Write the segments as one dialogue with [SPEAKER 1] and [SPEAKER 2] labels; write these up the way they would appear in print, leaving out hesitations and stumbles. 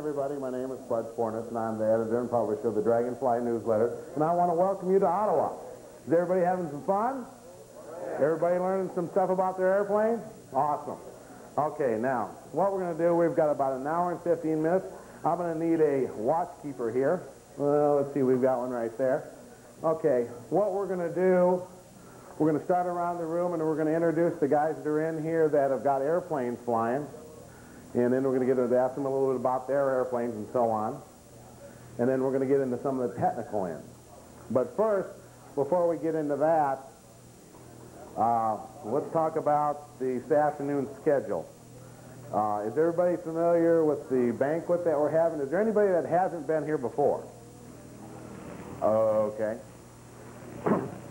[SPEAKER 1] everybody. My name is Spornitz, and I'm the editor and publisher of the Dragonfly newsletter. And I want to welcome you to Ottawa. Is everybody having some fun? Everybody learning some stuff about their airplane? Awesome. Okay, now, what we're going to do, we've got about an hour and 15 minutes. I'm going to need a watchkeeper here. Well, let's see, we've got one right there. Okay, what we're going to do, we're going to start around the room, and we're going to introduce the guys that are in here that have got airplanes flying. And then we're going to get into ask them a little bit about their airplanes and so on. And then we're going to get into some of the technical end. But first, before we get into that, let's talk about this afternoon's schedule. Is everybody familiar with the banquet that we're having? Is there anybody that hasn't been here before? Okay.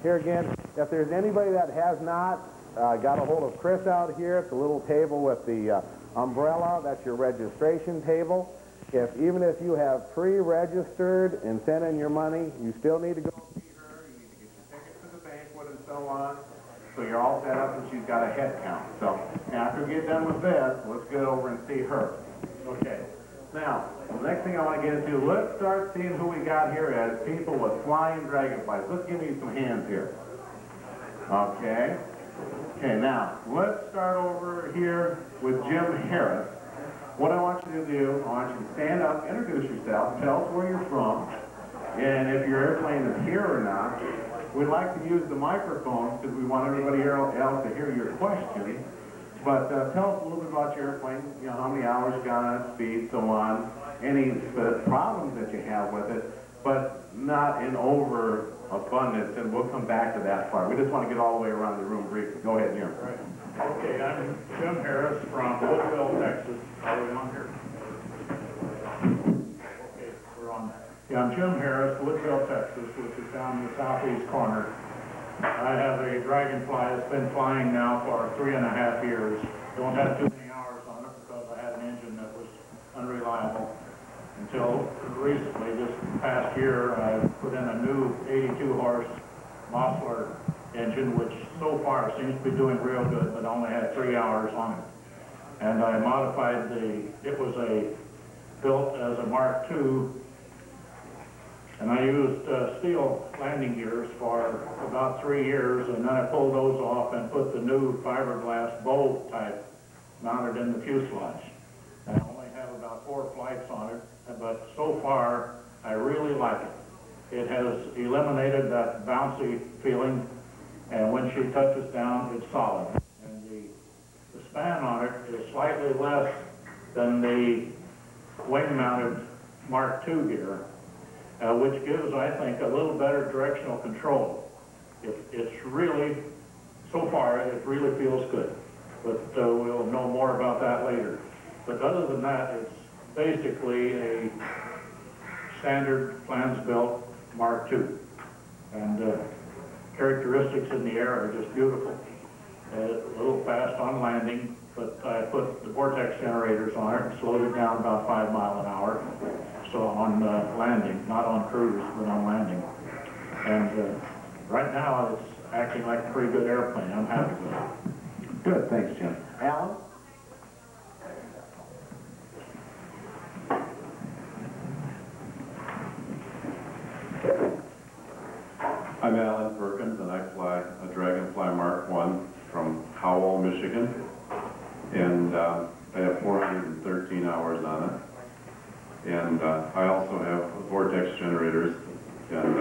[SPEAKER 1] Here again, if there's anybody that has not, got a hold of Chris out here at the little table with the umbrella, that's your registration table. Even if you have pre-registered and sent in your money, you still need to go see her. You need to get your ticket to the banquet and so on. So you're all set up and she's got a head count. So after we get done with this, let's get over and see her. Okay. Now, the next thing I want to get into, let's start seeing who we got here as people with flying dragonflies. Let's give me some hands here. Okay. Okay, now, let's start over here with Jim Harris. What I want you to do, I want you to stand up, introduce yourself, tell us where you're from, and if your airplane is here or not. We'd like to use the microphone because we want everybody else to hear your question. But tell us a little bit about your airplane, you know, how many hours you got on it, speed, so on, any problems that you have with it, but not in overabundance, and we'll come back to that part. We just want to get all the way around the room briefly. Go ahead, Jim.
[SPEAKER 2] Right. Okay, I'm Jim Harris from Woodville, Texas. Are we on here? Okay, we're on. Yeah, I'm Jim Harris, Woodville, Texas, which is down in the southeast corner. I have a Dragonfly that's been flying now for 3.5 years. Don't have too many hours on it because I had an engine that was unreliable. Until recently, this past year, I put in a new 82-horse Mossler engine, which so far seems to be doing real good, but only had 3 hours on it. And I modified it was built as a Mark II, and I used steel landing gears for about 3 years, and then I pulled those off and put the new fiberglass bow type mounted in the fuselage. And I only have about 4 flights on it, but so far I really like it. It has eliminated that bouncy feeling, and when she touches down, it's solid. And the span on it is slightly less than the wing-mounted Mark II gear, which gives, I think, a little better directional control. It's really, so far, it really feels good. But we'll know more about that later. But other than that, it's basically a standard plans-built Mark II. And characteristics in the air are just beautiful. A little fast on landing, but I put the vortex generators on it and slowed it down about 5 miles an hour. So on landing, not on cruise, but on landing. And right now, it's acting like a pretty good airplane. I'm happy with it.
[SPEAKER 1] Good, thanks, Jim. Alan?
[SPEAKER 3] I'm Alan Perkins, and I fly a Dragonfly Mark I from Howell, Michigan. And I have 413 hours on it. And I also have vortex generators, and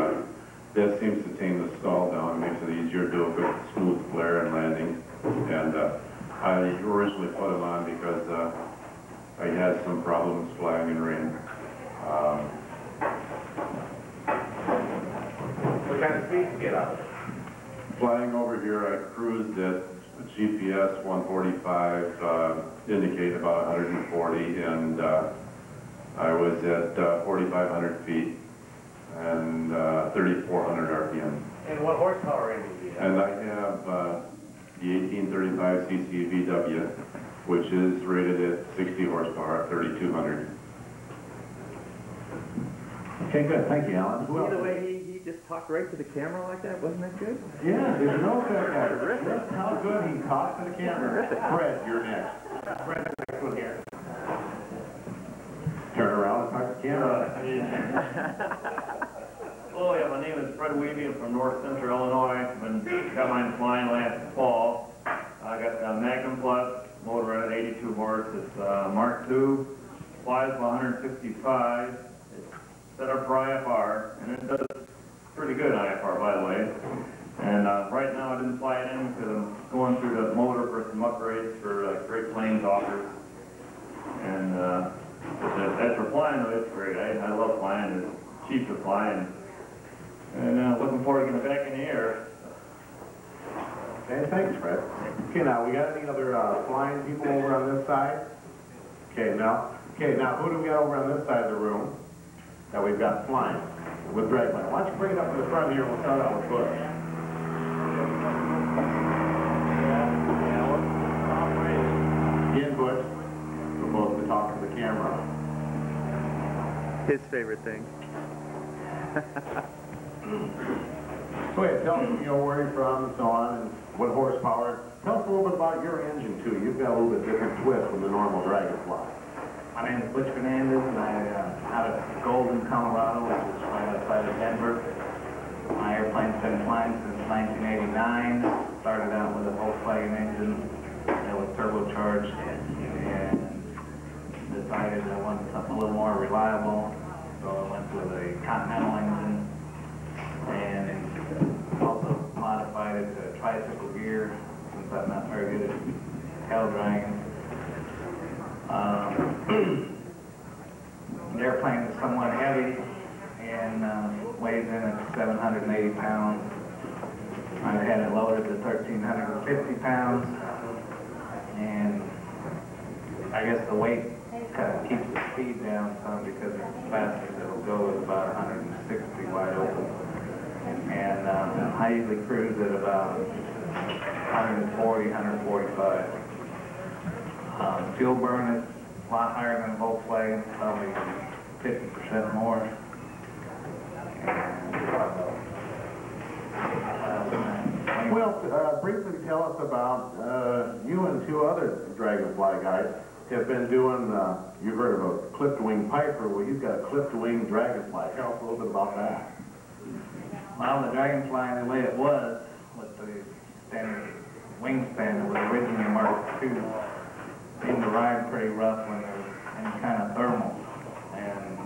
[SPEAKER 3] that seems to tame the stall down. It makes it easier to do a good smooth flare and landing. And I originally put them on because I had some problems flying in rain.
[SPEAKER 1] What kind of speed to get out of it?
[SPEAKER 3] Flying over here, I cruised at GPS 145, indicate about 140, and I was at 4,500 feet and 3,400 RPM.
[SPEAKER 1] And what horsepower rating do you have?
[SPEAKER 3] And I have the 1835 cc VW, which is rated at 60 horsepower at 3,200.
[SPEAKER 1] Okay, good. Thank you, Alan. Who else?
[SPEAKER 4] The way he just talked right to the camera like that, wasn't that good?
[SPEAKER 1] Yeah, there's no effect. That's how good he talks to the camera. Fred, you're next. Fred, next one here. Turn around. the camera.
[SPEAKER 5] Oh, yeah, my name is Fred Weavy. I'm from North Central Illinois. Got mine flying last fall. I got a Magnum Plus motor at 82 horse. It's Mark II, flies to 165. It's set up for IFR, and it does pretty good IFR, by the way. And right now I didn't fly it in because I'm going through the motor for some upgrades for Great Plains offers. And as for flying, though, it's great. I love flying. It's cheap to fly, and looking forward to getting back in the air.
[SPEAKER 1] Okay, thanks, Fred. Okay, now, we got any other flying people over on this side? Okay, now who do we got over on this side of the room that we've got flying with dragline? Why don't you bring it up to the front here, we'll start out with Bush. Again, Bush, we're supposed to talk to the camera.
[SPEAKER 4] His favorite thing.
[SPEAKER 1] Go ahead, tell us where you're from and so on, and what horsepower. Tell us a little bit about your engine, too. You've got a little bit different twist from the normal Dragonfly.
[SPEAKER 6] My name is Butch Fernandez, and I'm out of Golden, Colorado, which is right outside of Denver. My airplane's been flying since 1989. Started out with a Volkswagen engine that was turbocharged, and decided I wanted something a little more reliable, so I went with a Continental engine, and also modified it to tricycle gear, since I'm not very good at tail dragging. The airplane is somewhat heavy and weighs in at 780 pounds. I've had it loaded to 1,350 pounds, and I guess the weight kind of keeps the speed down some because the fastest it'll go is about 160 wide open. And I usually cruise at about 140, 145. Fuel burn is a lot higher than Volkswagen, probably 50% more.
[SPEAKER 1] Well, briefly tell us about you and two other Dragonfly guys have been doing, you've heard of a clipped wing Piper. Well, you've got a clipped wing Dragonfly. Tell us a little bit about that.
[SPEAKER 6] Well, the Dragonfly, the way it was, with the standard wingspan, it was originally Mark II, seemed to ride pretty rough when there was any kind of thermal, and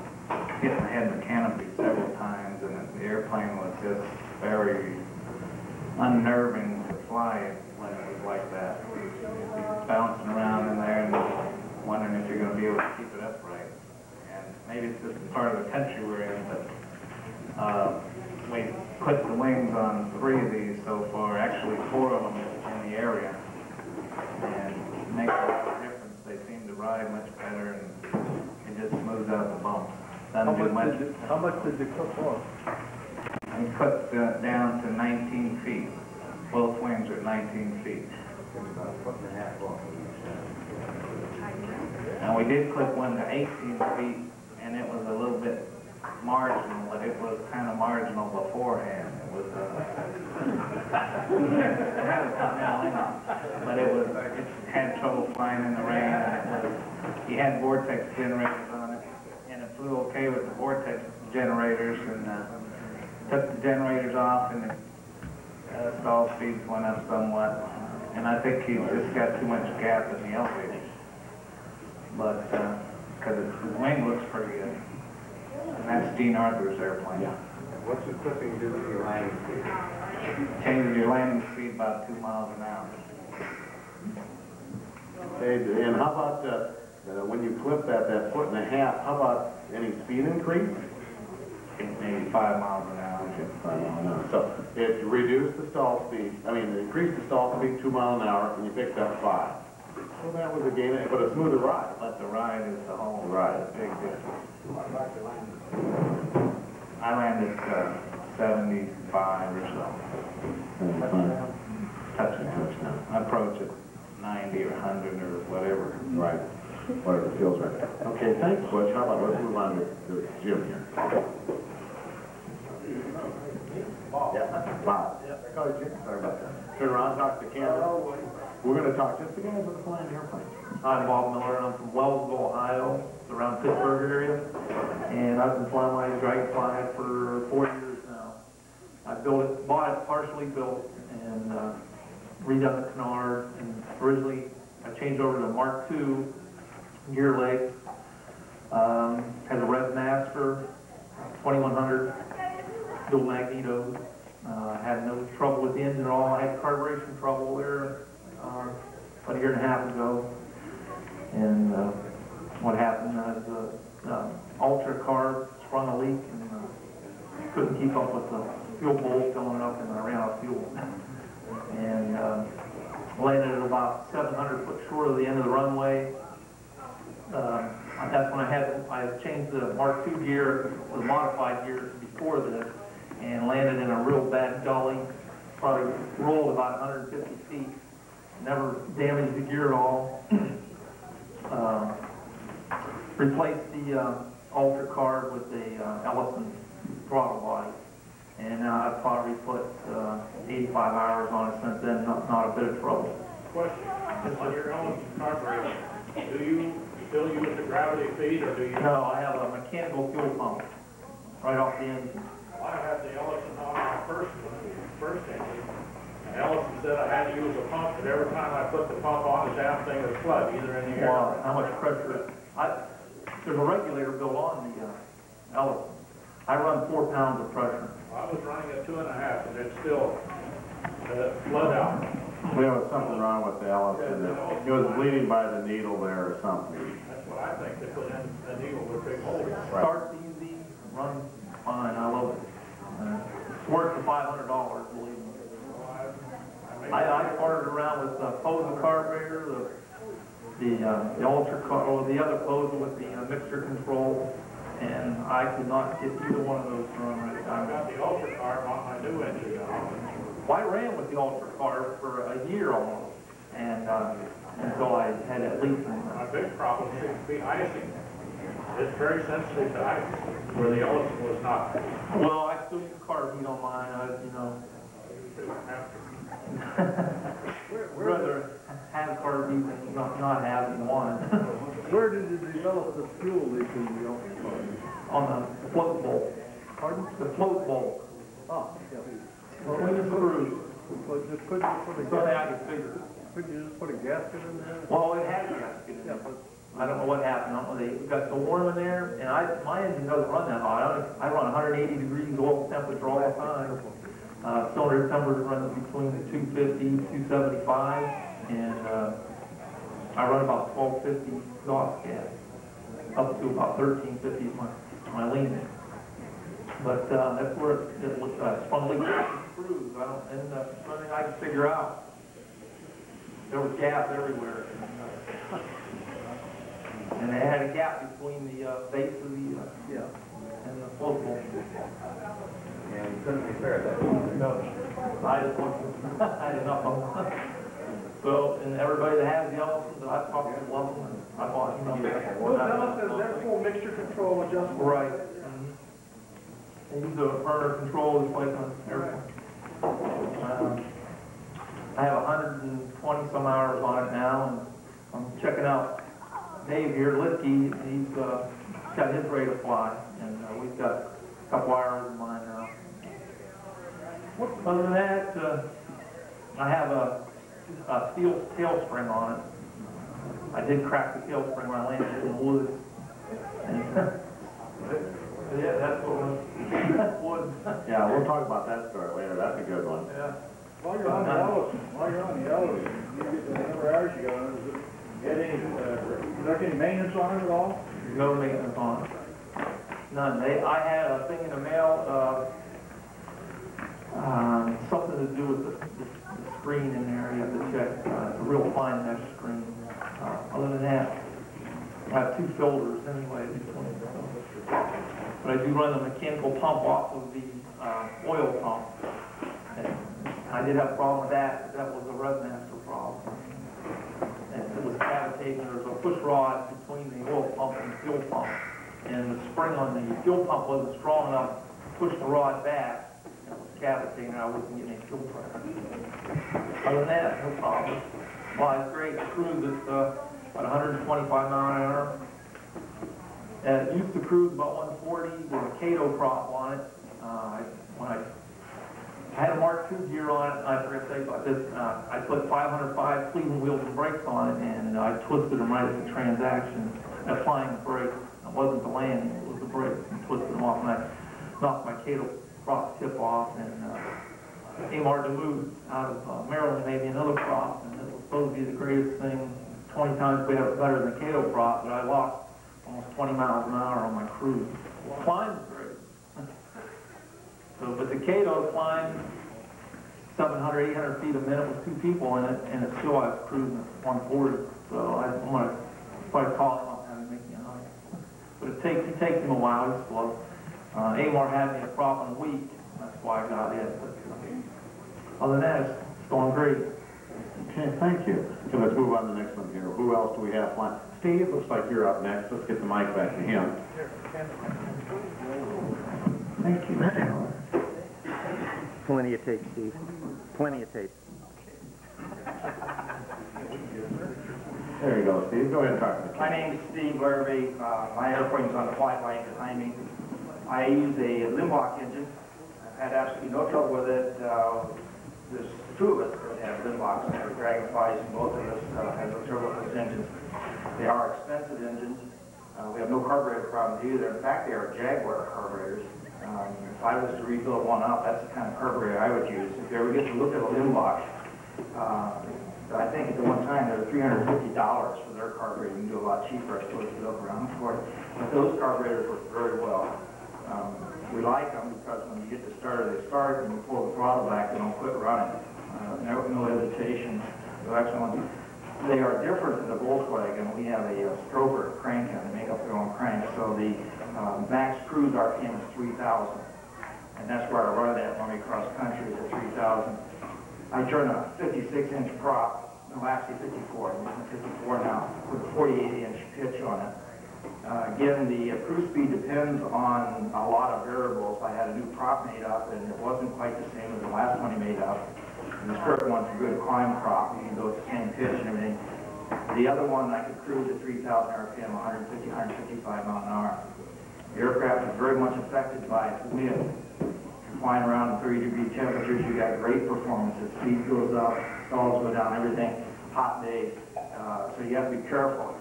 [SPEAKER 6] hit my head in the canopy several times, and the airplane was just very unnerving to fly when it was like that. You're bouncing around in there and wondering if you're going to be able to keep it upright. And maybe it's just part of the country we're in, but we put the wings on 3 of these so far, actually 4 of them in the area, and it makes a lot of difference. They seem to ride much better, and it just smooths out the bumps.
[SPEAKER 4] How much did you cook for?
[SPEAKER 6] I cooked down to 19 feet. Both wings are 19 feet. And we did clip one to 18 feet, and it was a little bit marginal, but it was kind of marginal beforehand. It was, but it had trouble flying in the rain, and he had vortex generators on it, and it flew okay with the vortex generators, and took the generators off, and the stall speeds went up somewhat, and I think he just got too much gap in the elevators. But, because his wing looks pretty good. And that's Gene Arthur's airplane.
[SPEAKER 1] Yeah.
[SPEAKER 7] What's the clipping do to your landing speed?
[SPEAKER 6] Changes your landing speed about 2 miles an hour.
[SPEAKER 1] Okay, and how about when you clip that 1.5 foot, how about any speed increase?
[SPEAKER 6] Maybe 5 miles an hour.
[SPEAKER 1] Okay, 5 miles an hour. So it reduced the stall speed, increased the stall speed 2 miles an hour, and you picked up 5. Well, that was a gain, but a smoother ride.
[SPEAKER 6] But the ride is the whole big difference. I landed 75 or so. Touchdown. I approach it 90 or 100 or whatever.
[SPEAKER 1] Right. Whatever feels right. Okay, thanks, Butch. How about let's move on to Jim here. Bob. Yeah. I call you Jim. Sorry about that. Turn around, talk to the camera. We're going to talk just the guys with the flying airplane.
[SPEAKER 6] I'm Bob Miller, and I'm from Wellsville, Ohio. It's around Pittsburgh area. And I've been flying my Dragonfly for 4 years now. I built it, bought it partially built, and redone the canard. And originally, I changed over to Mark II gear leg. Has a Red Master, 2100, dual magnetos. Had no trouble with the engine at all. I had carburation trouble there about a year and a half ago. And what happened is the ultra carb sprung a leak and couldn't keep up with the fuel bowl filling up, and I ran out of fuel. And landed at about 700 foot short of the end of the runway. That's when I changed the Mark II gear, the modified gear before this, and landed in a real bad gully. Probably rolled about 150 feet. Never damaged the gear at all. Replaced the Ultra Carb with a Ellison throttle body. And I've probably put 85 hours on it since then, not a bit of trouble.
[SPEAKER 2] Question, on your own carburetor, do you still use the gravity feed, or do you?
[SPEAKER 6] No, I have a mechanical fuel pump right off the engine.
[SPEAKER 2] I had the Ellison on my first engine, and Ellison said I had to use a pump, but every time I put the pump on, the damn thing would flood, either in the air.
[SPEAKER 6] Wow, how much pressure? There's a regulator built on the Ellison. I run 4 pounds of pressure.
[SPEAKER 2] I was running at 2.5, and it still flood out.
[SPEAKER 3] There was something wrong with the Ellison. It was bleeding by the needle there or something.
[SPEAKER 2] That's what I think, they put in the needle with a big hole.
[SPEAKER 6] Starts easy, runs fine, I love it. It's worth the $500, believe me. I farted around with the Posa carburetor, the Ultra Car, or the other Posa with the mixture control, and I could not get either one of those to run right.
[SPEAKER 2] I've got the Ultra Carb on my new engine now.
[SPEAKER 6] Well, I ran with the Ultra Carb for a year almost, and until I had at least.
[SPEAKER 2] My big problem seems to be icing. It's very sensitive to ice, where the Ellison was not.
[SPEAKER 6] Well, I still use carb heat on mine, you know. Rather have carb heat than not have one.
[SPEAKER 4] Where did you develop the fuel leak in the Ultra Carb?
[SPEAKER 6] On the float bowl.
[SPEAKER 4] Pardon?
[SPEAKER 6] The float bowl.
[SPEAKER 4] Oh, yeah.
[SPEAKER 6] Between the screws.
[SPEAKER 4] But just couldn't you put a
[SPEAKER 6] Something I
[SPEAKER 4] gasket?
[SPEAKER 6] could figure.
[SPEAKER 4] Couldn't you just put a gasket in there?
[SPEAKER 6] Well, it had a gasket in
[SPEAKER 4] Yeah,
[SPEAKER 6] there.
[SPEAKER 4] but
[SPEAKER 6] I don't know what happened. I don't know, they got so warm in there, and my engine doesn't run that hot. I run 180 degrees oil temperature all the time. Cylinder temperature runs between 250, 275, and I run about 1250 exhaust gas, up to about 1350 is my lean. But that's where it spun leak screws. And something I can figure out. There was gas everywhere. And they had a gap between the base of the and the float bowl.
[SPEAKER 7] And you couldn't repair that.
[SPEAKER 6] No, I just want to, I did not know. So, and everybody that has the Ellisons that I've talked to love them, and I bought, you know.
[SPEAKER 4] those Ellisons, they're full mixture control adjustable.
[SPEAKER 6] Right. They use the burner control just like on everything. I have 120 some hours on it now, and I'm checking out Dave here, Litkey. He's got his ready to fly, and we've got a couple hours of mine now. Other than that, I have a steel tail spring on it. I did crack the tail spring when I landed in the woods. And yeah, that's what was wood.
[SPEAKER 3] Yeah, we'll talk about that story later. That's a good one.
[SPEAKER 6] Yeah.
[SPEAKER 4] While you're on the Ellison, you get the number of hours you got on it, is there any maintenance on it at all?
[SPEAKER 6] No maintenance on it. None. I had a thing in the mail, something to do with the screen in there. You have to check. It's a real fine mesh screen. Other than that, I have 2 filters anyway between them. But I do run the mechanical pump off of the oil pump. And I did have a problem with that. That was a Redmaster problem. And it was cavitating. There was a push rod between the oil pump and the fuel pump. And the spring on the fuel pump wasn't strong enough to push the rod back. And it was cavitating. I wasn't getting any fuel pressure. Other than that, no problem. Well, it's great. The crew that about 125 mile an hour. And it used to cruise about 140 with a Cato prop on it. When I had a Mark II gear on it, I forgot to say about this, I put 505 Cleveland wheels and brakes on it, and I twisted them right at the transaction, applying the brakes. It wasn't the landing, it was the brakes, and twisted them off, and I knocked my Cato prop tip off, and Amar DeMuth out of Maryland made me another prop, and it was supposed to be the greatest thing, 20 times better than the Cato prop, but I lost almost 20 miles an hour on my cruise. Climb was great. So, but the Cato climbed 700, 800 feet a minute with 2 people in it, and it still I was cruising at 140. So I'm going to probably call him up and have him make me another. But it takes him a while. He's slow. Amar had me a prop in a week. That's why I got it. But other than that, it's going great.
[SPEAKER 8] Okay, thank you. So let's move on to the next one here. Who else do we have? Steve, looks like you're up next. Let's get the mic back to him. Thank you.
[SPEAKER 7] Plenty of tape, Steve. Plenty of tape.
[SPEAKER 8] There you go, Steve. Go ahead and talk to me.
[SPEAKER 9] My name's Steve Larrabee. My airplane's on the flight line behind me. I use a Limbach engine. I've had absolutely no trouble with it. There's 2 of us that have Limbachs and have Dragonflies, and both of us have no trouble with those engines. They are expensive engines. We have no carburetor problems either. In fact, they are Jaguar carburetors. If I was to rebuild one up, that's the kind of carburetor I would use. If you ever get to look at a Limbach, I think at the one time they were $350 for their carburetor. You can do a lot cheaper. I suppose you look around for it. But those carburetors work very well. We like them because when you get the starter, they start, and you pull the throttle back, they don't quit running. No hesitation. So excellent. They are different than the Volkswagen. We have a stroker crank and they make up their own crank. So the max cruise RPM is 3,000. And that's where I run that when we cross country is at 3,000. I turn a 56-inch prop, no, actually 54, I'm using 54 now, with a 48-inch pitch on it. Again, the cruise speed depends on a lot of variables. I had a new prop made up, and it wasn't quite the same as the last one he made up. And the current one's a good climb prop, even though it's the same pitch and everything. The other one, I could cruise at 3,000 RPM, 150, 155 mile an hour. The aircraft is very much affected by wind. Flying around in 30-degree temperatures, you got great performances. Speed goes up, stalls go down, everything. Hot days, so you have to be careful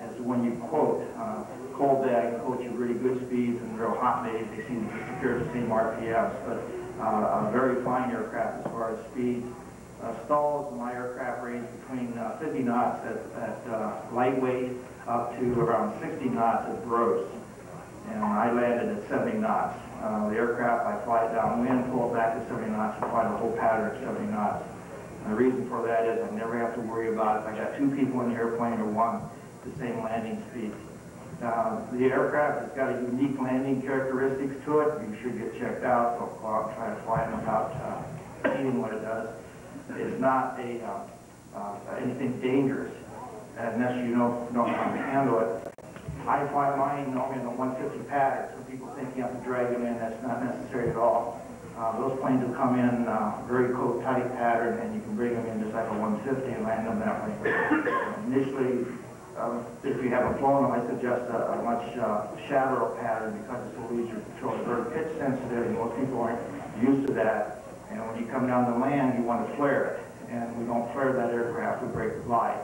[SPEAKER 9] as to when you quote. Cold day, I can quote you really good speeds, and real hot days, they seem to disappear at the same RPMs. But a very fine aircraft as far as speed. Stalls in my aircraft range between 50 knots at lightweight up to around 60 knots at gross. And I landed at 70 knots. The aircraft, I fly it downwind, pull it back to 70 knots, and fly the whole pattern at 70 knots. And the reason for that is I never have to worry about if I got 2 people in the airplane or 1, the same landing speed. The aircraft has got a unique landing characteristics to it. You should get checked out. So go out and try to fly it without seeing what it does. It's not anything dangerous unless you know how to handle it. I fly mine only in the 150 pattern, so people think you have to drag them in. That's not necessary at all. Those planes will come in very tight pattern, and you can bring them in just like a 150 and land them that way. Initially, if you haven't flown them, I suggest a much shallower pattern because it's so easier to control. It's very pitch sensitive, and most people aren't used to that. And when you come down to land, you want to flare it. And we don't flare that aircraft, we break the glide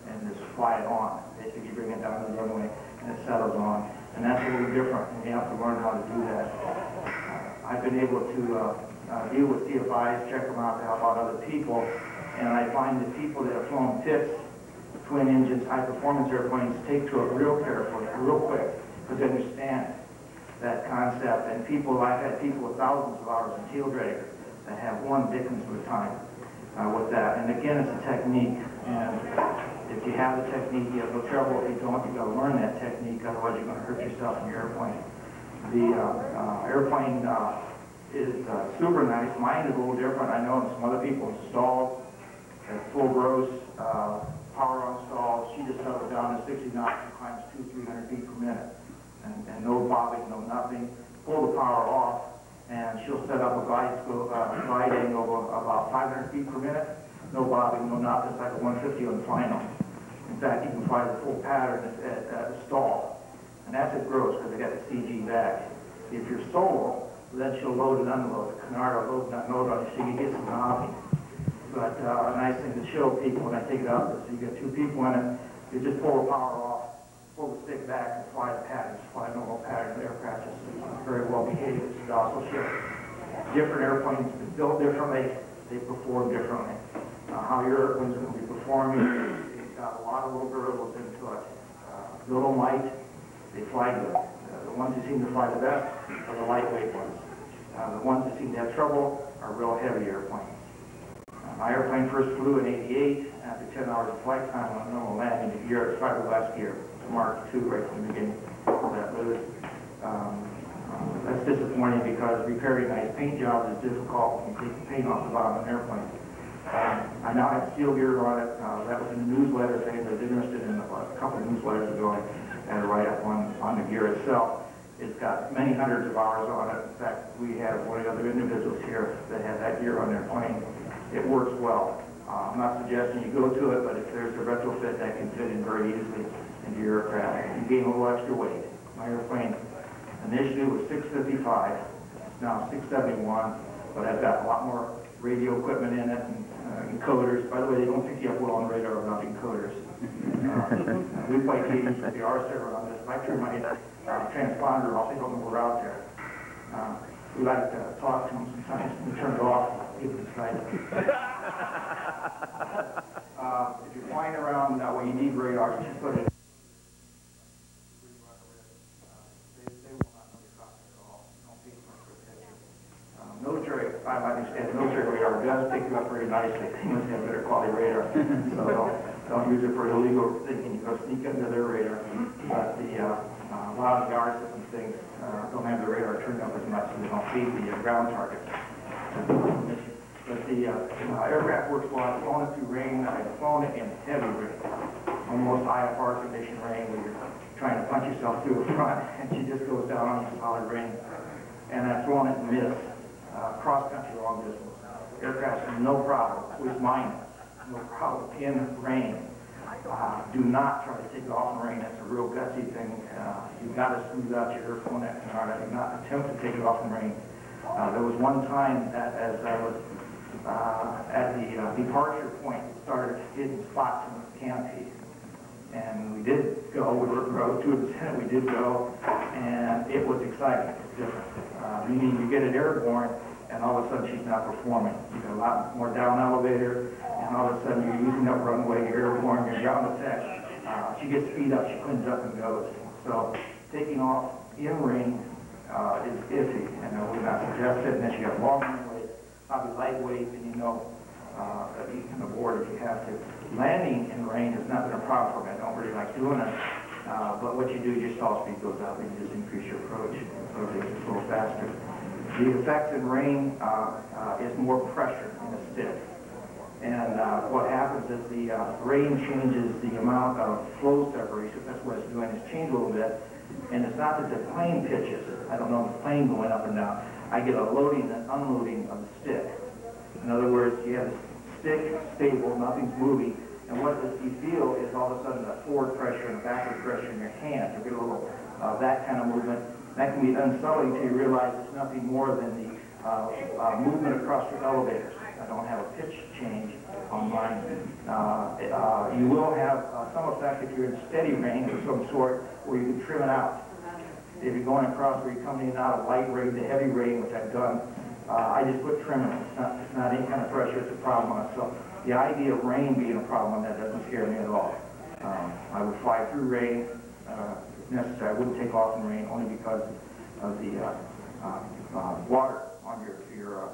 [SPEAKER 9] and just fly it on. Basically, you bring it down to the runway and it settles on. And that's a little different, and you have to learn how to do that. I've been able to deal with CFIs, check them out to help out other people, and I find that people that have flown pits, twin engines, high-performance airplanes take to it real carefully, real quick, because they understand that concept. And I've had people with thousands of hours in tail dragger that have 1 Dickens at a time with that. And again, it's a technique, and if you have the technique, you have no trouble. If you don't, you've got to learn that technique, otherwise you're going to hurt yourself in your airplane. The airplane is super nice. Mine is a little different. I know some other people installed at full gross, power on stalls. She just settled down to 60 knots and climbs 200-300 feet per minute. And no bobbing, no nothing. Pull the power off, and she'll set up a glide angle of about 500 feet per minute. No bobbing, no nothing. It's like a 150 on the final. In fact, you can fly the full pattern at a stall. And that's at gross because they got the CG back. If you're solo, then she'll load and unload. The canard will load and unload on you so you get some hopping. But a nice thing to show people when I take it out is you get two people in it, you just pull the power off, pull the stick back, and fly the pattern. Just fly a normal pattern. The aircraft is very well behaved. It also shows different airplanes built differently, they perform differently. How your airplane's going to be performing, it's got a lot of little variables into it. Little light, they fly good. The ones that seem to fly the best are the lightweight ones. The ones that seem to have trouble are real heavy airplanes. My airplane first flew in '88 after 10 hours of flight time on a normal landing gear. It's fiberglass gear. It's a Mark II right from the beginning. That's disappointing because repairing nice paint jobs is difficult when you take the paint off the bottom of an airplane. I now have steel gear on it. That was in the newsletter. If anybody's interested in a couple of newsletters ago, I had a write-up on the gear itself. It's got many hundreds of hours on it. In fact, we have one of the other individuals here that had that gear on their plane. It works well. I'm not suggesting you go to it, but if there's a retrofit that can fit in very easily into your aircraft, you gain a little extra weight. My airplane initially was 655, it's now 671, but I've got a lot more radio equipment in it and encoders. By the way, they don't pick you up well on radar without encoders. We play games with the R-server on this. If I turn my transponder off, they don't know we're out there. We like to talk to them sometimes. We turn it off, give it a sight. If you're flying around where you need radar, you should put it. They will not know you're talking at all. Don't pay too much for attention. Military, I understand the military radar does pick you up very nicely. They must have better quality radar. So don't use it for illegal thinking. You go sneak under their radar. But a lot of the R system things don't have the radar turned up as much, so they don't feed the ground targets. But the aircraft works well. I've flown it through rain. I've flown it in heavy rain, almost IFR condition rain, where you're trying to punch yourself through the front, and she just goes down on you solid rain. And I've flown it in mist, cross-country long distance. Aircraft's no problem, at least mine is, no problem in rain. Do not try to take off in rain. That's a real gutsy thing. You've got to smooth out your airphone at canard. I do not attempt to take it off in rain. There was one time that as I was at the departure point, started hitting spots in the canopy. And we did go, we were row 2 of the Senate, we did go, and it was exciting. It was different. Meaning you get it airborne, and all of a sudden she's not performing. You get a lot more down elevator, and all of a sudden you're using up runway, you're airborne, you're ground attack. She gets speed up, she cleans up and goes. So taking off in rain is iffy, and I would not suggest it unless you have long runway, probably lightweight, and you know that you can avoid if you have to. Landing in rain has not been a problem for me. I don't really like doing it, but what you do, your stall speed goes up, and you just increase your approach, so it takes a little faster. The effects in rain is more pressure in the stick. And what happens is the rain changes the amount of flow separation. That's what it's doing, is change a little bit. And it's not that the plane pitches. I don't know if the plane going up and down. I get a loading and unloading of the stick. In other words, you have the stick stable, nothing's moving. And what you feel is all of a sudden a forward pressure and a backward pressure in your hand. You get a little that kind of movement. That can be done subtly until you realize it's nothing more than the movement across your elevators. I don't have a pitch change on mine. You will have some effect if you're in steady rain of some sort, where you can trim it out. If you're going across where you're coming in and out of light rain to heavy rain, which I've done, I just put trim in it. It's not any kind of pressure, it's a problem on it. So the idea of rain being a problem on that doesn't scare me at all. I would fly through rain if necessary. I wouldn't take off in rain only because of the water on your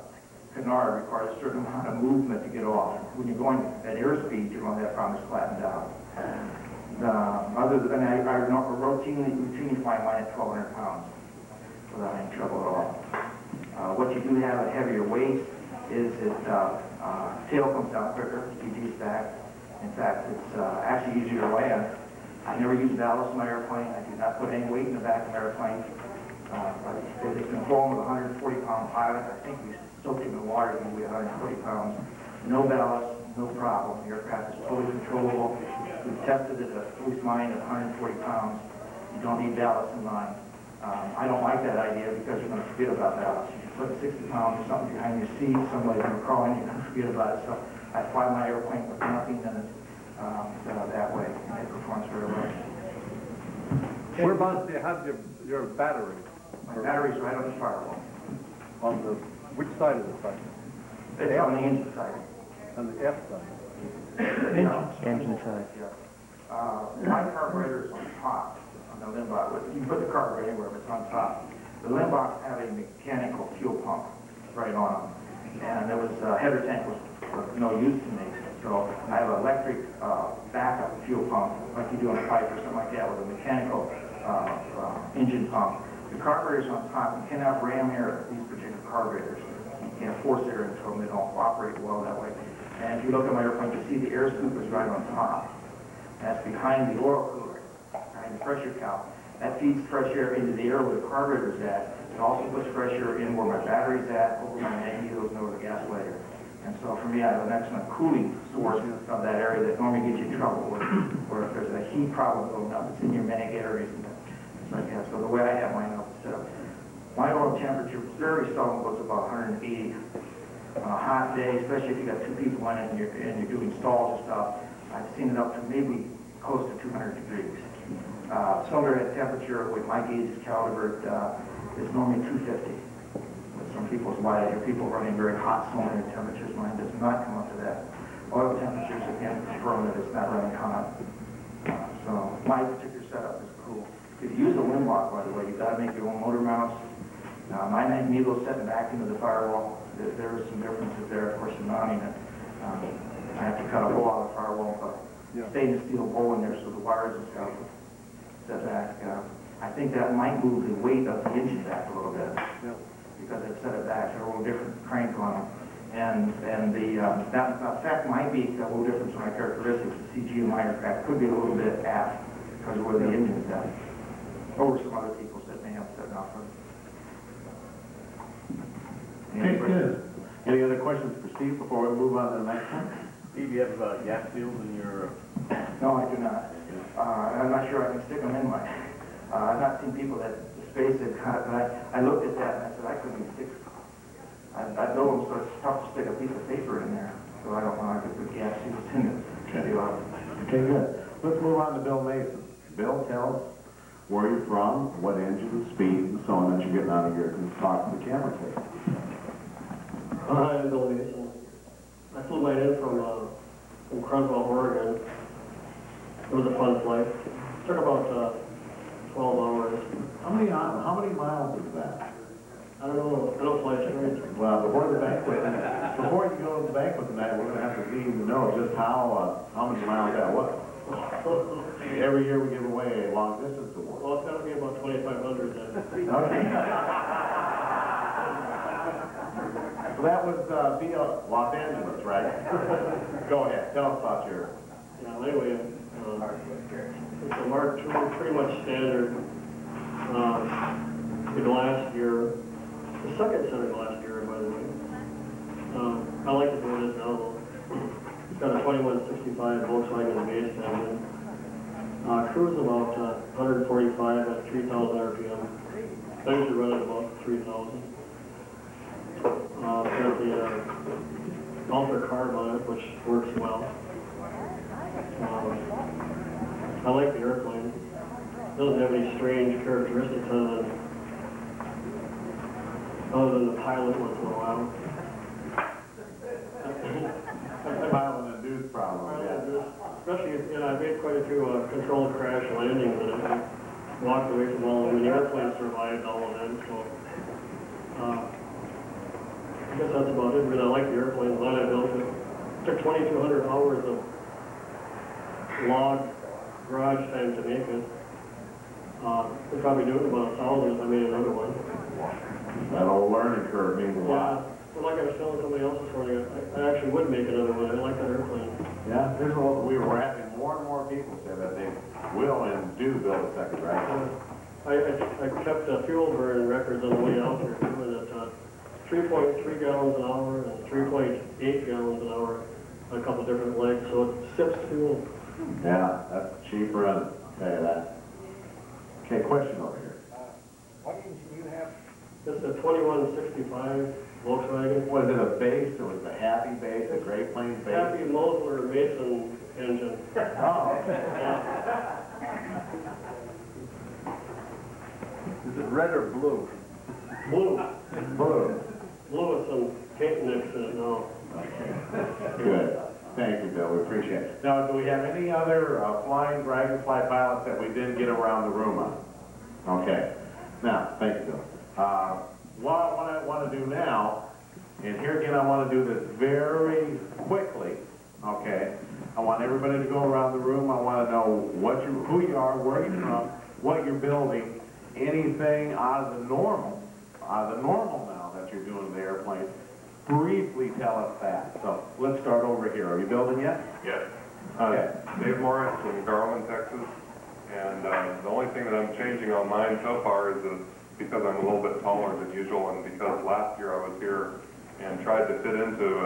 [SPEAKER 9] canard requires a certain amount of movement to get off. When you're going at airspeed, you don't have that problem, it's flattened out. Other than I routinely fly mine at 1,200 pounds without any trouble at all. What you do have at heavier weights is that tail comes down quicker, CG's back. In fact, it's actually easier to land. I never use ballast in my airplane. I do not put any weight in the back of my airplane. It's been flown with a 140-pound pilot. I think we soaked him in water and we weigh 140 pounds. No ballast, no problem. The aircraft is totally controllable. We've tested it at a loose line at 140 pounds. You don't need ballast in line. I don't like that idea because you're going to forget about ballast. You put 60 pounds or something behind your seat, somebody's going to crawl in, you're going to forget about it. So I fly my airplane with nothing in it that way. It performs very well.
[SPEAKER 10] Whereabouts do you have your battery?
[SPEAKER 9] My battery's right on the firewall.
[SPEAKER 10] On the, which side of the site?
[SPEAKER 9] It's on the engine side.
[SPEAKER 10] On the F side?
[SPEAKER 7] Engine side.
[SPEAKER 9] Yeah. My carburetor's on top on the Limbach. You can put the carburetor anywhere, but it's on top. The Limbachs have a mechanical fuel pump right on them. And there was a header tank was no use to me. So I have an electric backup fuel pump, like you do on a pipe or something like that, with a mechanical engine pump. The carburetor's on top. You cannot ram air these particular carburetors. You can't force air into them. They don't operate well that way. And if you look at my airplane, you see the air scoop is right on top. That's behind the oil cooler, behind the pressure valve. That feeds fresh air into the air where the carburetor's at. It also puts fresh air in where my battery's at, over my magnetos, and over the gas layer. And so for me, I have an excellent cooling source of that area that normally gets you in trouble where if there's a heat problem building up, it's in your mag areas and things like that. So the way I have mine up set up, my oil temperature very seldom goes above 180. On a hot day, especially if you got two people in it and you're doing stalls and stuff, I've seen it up to maybe close to 200 degrees. Cylinder head temperature with my gauge caliber is normally 250. With some people's light, I hear people running very hot cylinder temperatures. Mine does not come up to that. Oil temperatures, again, confirm that it's not running hot. So my particular setup is cool. If you use a Limbach, by the way, you've got to make your own motor mounts. My magneto setting back into the firewall. There are some differences there, of course, in mounting it. I have to cut a hole out of the firewall, but stainless steel bowl in there so the wires and stuff set back. I think that might move the weight of the engine back a little bit because it set it back. There are a little different crank on them. And that effect might be a little different from my characteristics. The CG of my aircraft could be a little bit aft because of where the engine is at. Over some other people's that may have set off for it.
[SPEAKER 8] Okay, good. Any other questions for Steve before we move on to the next one?
[SPEAKER 10] Steve, you have gas seals in your...
[SPEAKER 9] No, I do not. I'm not sure I can stick them in my... I've not seen people that the space they've got, but I looked at that and I said, I couldn't stick... I built them so it's tough to stick a piece of paper in there. So I don't know I could put gas seals in it.
[SPEAKER 8] Okay, good. Let's move on to Bill Mason. Bill, tell us where you're from, what engine, speed, and so on that you're getting out of here and talk to the camera tape.
[SPEAKER 11] Hi, I'm Bill Mason. I flew mine in from Creswell, Oregon. It was a fun flight. It took about 12 hours.
[SPEAKER 8] How many miles is that?
[SPEAKER 11] I don't know. I don't fly straight.
[SPEAKER 8] Well, before you go to the banquet tonight, we're going to have to need to know just how many miles that was. Every year we give away a long distance award.
[SPEAKER 11] Well, it's got to be about 2,500 then.
[SPEAKER 8] Okay. So that was via Los Angeles, right? Go ahead. Tell us about your...
[SPEAKER 11] Yeah, anyway, it's a Mark II, pretty much standard. The last year, the second set of last year, by the way. I like to do this now, though. It's got a 2165 Volkswagen base engine. Cruise about 145 at 3,000 RPM. I usually run at about 3,000. Got the Ultra carb on it, which works well. I like the airplane. It doesn't have any strange characteristics other than the pilot once in a while.
[SPEAKER 8] Pilot-induced problem, yeah.
[SPEAKER 11] Especially, I've made quite a few controlled crash landings in it. I walked away from all of them. The airplane survived all of them, so I guess that's about it. Really, I like the airplane. Glad I built it. It took 2,200 hours of log garage time to make it. We'd probably do it in about 1,000 if I made another one.
[SPEAKER 8] That old learning curve means a lot.
[SPEAKER 11] Well, like I was telling somebody else this morning, I actually would make another one. I like that airplane.
[SPEAKER 8] Yeah, we're having more and more people say that they will and do build a second, right?
[SPEAKER 11] I kept fuel burn records on the way out here, doing it 3.3 gallons an hour and 3.8 gallons an hour on a couple different legs, so it sips fuel
[SPEAKER 8] Yeah, that's cheaper, I'll tell you that. Okay, question over here.
[SPEAKER 9] What engine do you have?
[SPEAKER 11] This is a 2165 Volkswagen.
[SPEAKER 8] Was it a base, or was it a Happy base, a Great Plains base?
[SPEAKER 11] Happy Mosler Mason engine.
[SPEAKER 8] Oh, okay.
[SPEAKER 10] Is it red or blue?
[SPEAKER 11] Blue.
[SPEAKER 8] Blue.
[SPEAKER 11] Blue with some paint mix in it now.
[SPEAKER 8] Okay. Good. Thank you, Bill, we appreciate it. Now, do we have any other flying Dragonfly pilots that we didn't get around the room on? Okay. Now, thank you, Bill. What I want to do now, and here again, I want to do this very quickly, okay? I want everybody to go around the room. I want to know who you are, where you're from, what you're building, anything out of the normal now that you're doing in the airplane. Briefly tell us that. So let's start over here. Are you building yet?
[SPEAKER 12] Yes.
[SPEAKER 8] Okay.
[SPEAKER 12] Dave Morris from Garland, Texas. And the only thing that I'm changing on mine so far is because I'm a little bit taller than usual, and because last year I was here and tried to fit into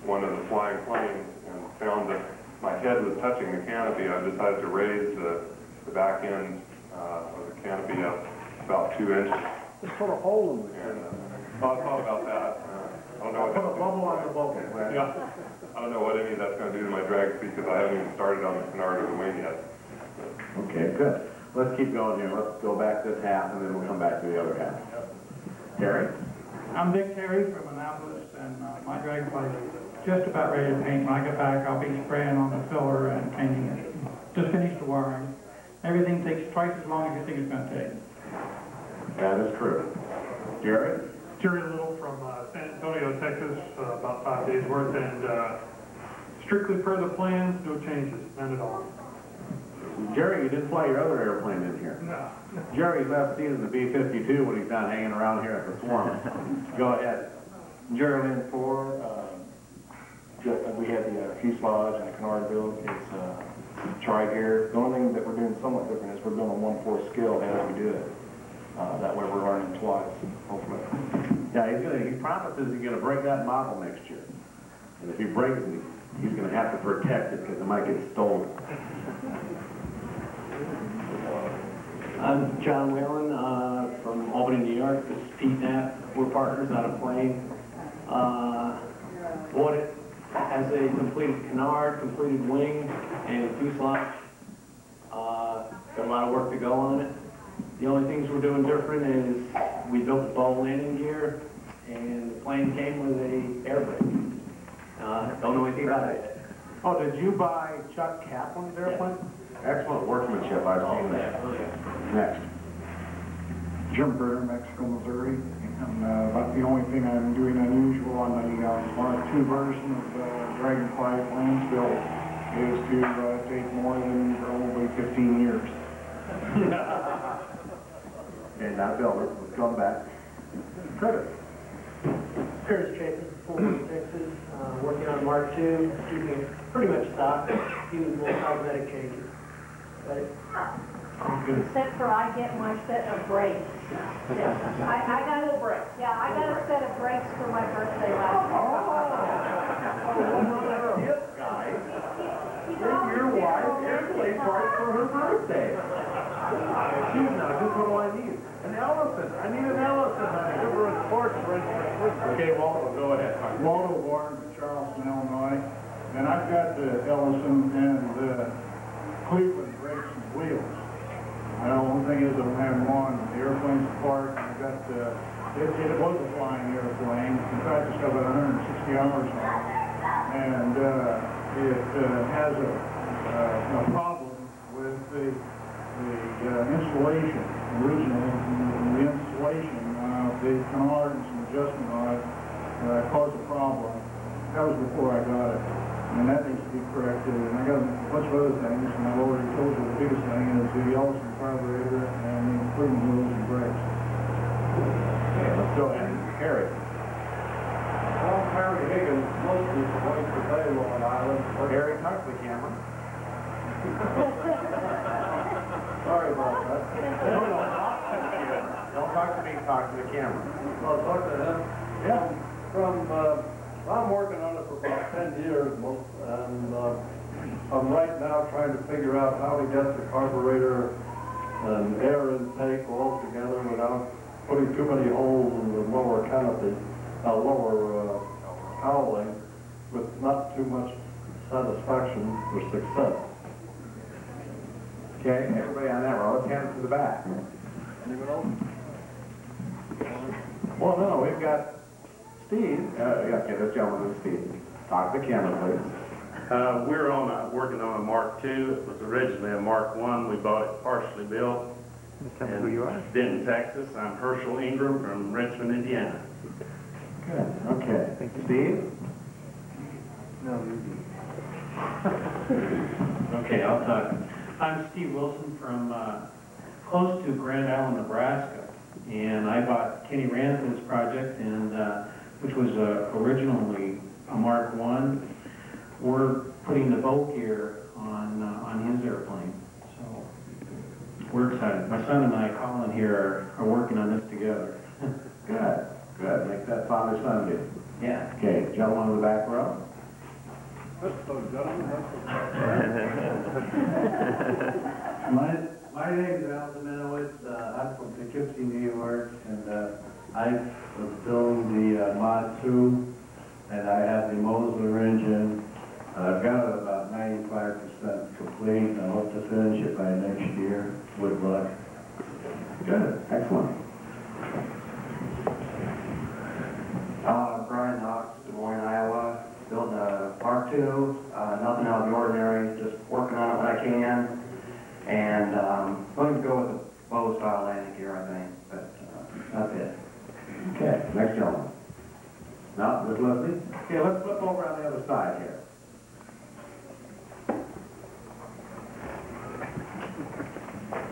[SPEAKER 12] one of the flying planes and found that my head was touching the canopy, I decided to raise the back end of the canopy up about 2 inches.
[SPEAKER 10] Just put a hole in it.
[SPEAKER 12] And I thought about that. I don't know what
[SPEAKER 8] Put a bubble on the bubble.
[SPEAKER 12] yeah. I don't know what any of that's going to do to my drag speed because I haven't even started on the canard of the wing yet.
[SPEAKER 8] Okay, good. Let's keep going here. Let's go back this half, and then we'll come back to the other half. Terry?
[SPEAKER 13] I'm Dick Terry from Annapolis, and my Dragonfly is just about ready to paint. When I get back, I'll be spraying on the filler and painting it. Just finished the wiring. Everything takes twice as long as you think it's going to take.
[SPEAKER 8] That is true. Jerry?
[SPEAKER 2] Jerry Little from San Antonio, Texas, about 5 days worth, and strictly per the plans, no changes, none at all.
[SPEAKER 8] Jerry, you didn't fly your other airplane in here.
[SPEAKER 2] No.
[SPEAKER 8] Jerry's left season the B-52 when he's not hanging around here at the Swarm. Go ahead.
[SPEAKER 14] Jerry Lynn Ford, we have the fuselage and the canard build. It's tri-gear. The only thing that we're doing somewhat different is we're doing a 1/4 scale as we do it. That way we're learning twice, hopefully.
[SPEAKER 8] Yeah, he promises he's gonna break that model next year. And if he breaks it, he's gonna have to protect it because it might get stolen.
[SPEAKER 15] I'm John Whalen from Albany, New York. This is Pete Knapp. We're partners on a plane. Bought it as a completed canard, completed wing, and fuselage. Got a lot of work to go on it. The only things we're doing different is we built the bow landing gear, and the plane came with a air brake. Don't know anything about it yet.
[SPEAKER 8] Oh, did you buy Chuck Kaplan's airplane? Yeah. Excellent workmanship, I've seen that. Next.
[SPEAKER 16] Jim Berger, Mexico, Missouri. And about the only thing I'm doing unusual on the Mark II version of Dragonfly planes built is to take more than probably 15 years.
[SPEAKER 8] Okay, now Bill, let's come back. Curtis.
[SPEAKER 17] Curtis Chapin, Fort Worth, Texas, working on Mark II, keeping it pretty much stock, using more cosmetic changes.
[SPEAKER 18] Except for I get my set of brakes. Yeah. I got a break. Yeah, I got a set of brakes for my birthday last year.
[SPEAKER 8] Your wife airplane parts for her birthday. She's now, just what do I need? An Ellison. I need an Ellison, honey. Give her a torch ready for Christmas. Okay, Waldo, go ahead.
[SPEAKER 16] Waldo born in Charleston, Illinois. And I've got the Ellison and Cleveland brakes and wheels. The only thing is I don't have them on. The airplane's apart. I've got it was a flying airplane. In fact, it's got about 160 hours on it. And it has a problem with the installation. Originally, the installation of the canard and some adjustment on it caused a problem. That was before I got it. And that needs to be corrected. And I got a bunch of other things, and I've already told you the biggest thing is the Ellison carburetor and the improvement wheels and brakes.
[SPEAKER 8] Okay, let's go ahead and carry.
[SPEAKER 4] Well, I'm Harry Higgins, mostly from Oyster Long Island.
[SPEAKER 8] Harry, talk to the camera.
[SPEAKER 4] Sorry about that.
[SPEAKER 8] No, don't talk to me, talk to the camera.
[SPEAKER 4] I'll talk to him.
[SPEAKER 8] Yeah.
[SPEAKER 4] I'm working on it for about 10 years, and
[SPEAKER 16] I'm right now trying to figure out how to get the carburetor and air intake all together without putting too many holes in the lower canopy, lower cowling, with not too much satisfaction for success.
[SPEAKER 8] Okay, everybody on that row, let's hand it to the back.
[SPEAKER 16] Anyone else?
[SPEAKER 8] Well, no, we've got Steve. Okay, this gentleman is Steve. Talk to the camera, please.
[SPEAKER 19] We're working on a Mark II. It was originally a Mark I. We bought it partially built.
[SPEAKER 7] Tell me who you are.
[SPEAKER 19] Denton, Texas. I'm Herschel Ingram from Richmond, Indiana.
[SPEAKER 8] Good. Okay. Thank you. Steve?
[SPEAKER 7] No,
[SPEAKER 15] Okay, I'll talk. I'm Steve Wilson from close to Grand Island, Nebraska, and I bought Kenny Ranth's project, and which was originally a Mark I. We're putting the boat gear on his airplane, so we're excited. My son and I, Colin here, are working on this together.
[SPEAKER 8] Good. Good. Make that father-son do.
[SPEAKER 15] Yeah.
[SPEAKER 8] Okay, gentleman in the back row.
[SPEAKER 20] My name is Al Zemanowitz. I'm from Poughkeepsie, New York, and I was building the Mod 2, and I have the Moser engine. I've got it about 95% complete. I hope to finish it by next year with luck.
[SPEAKER 8] Good. Excellent.
[SPEAKER 9] Brian Knox, Des Moines, Iowa. Building a Mark II, nothing out of the ordinary, just working on it when I can. And going to go with the bow style landing gear, I think, but that's it.
[SPEAKER 8] Okay, next gentleman. Now, this Leslie. Okay, let's flip over on the other side here.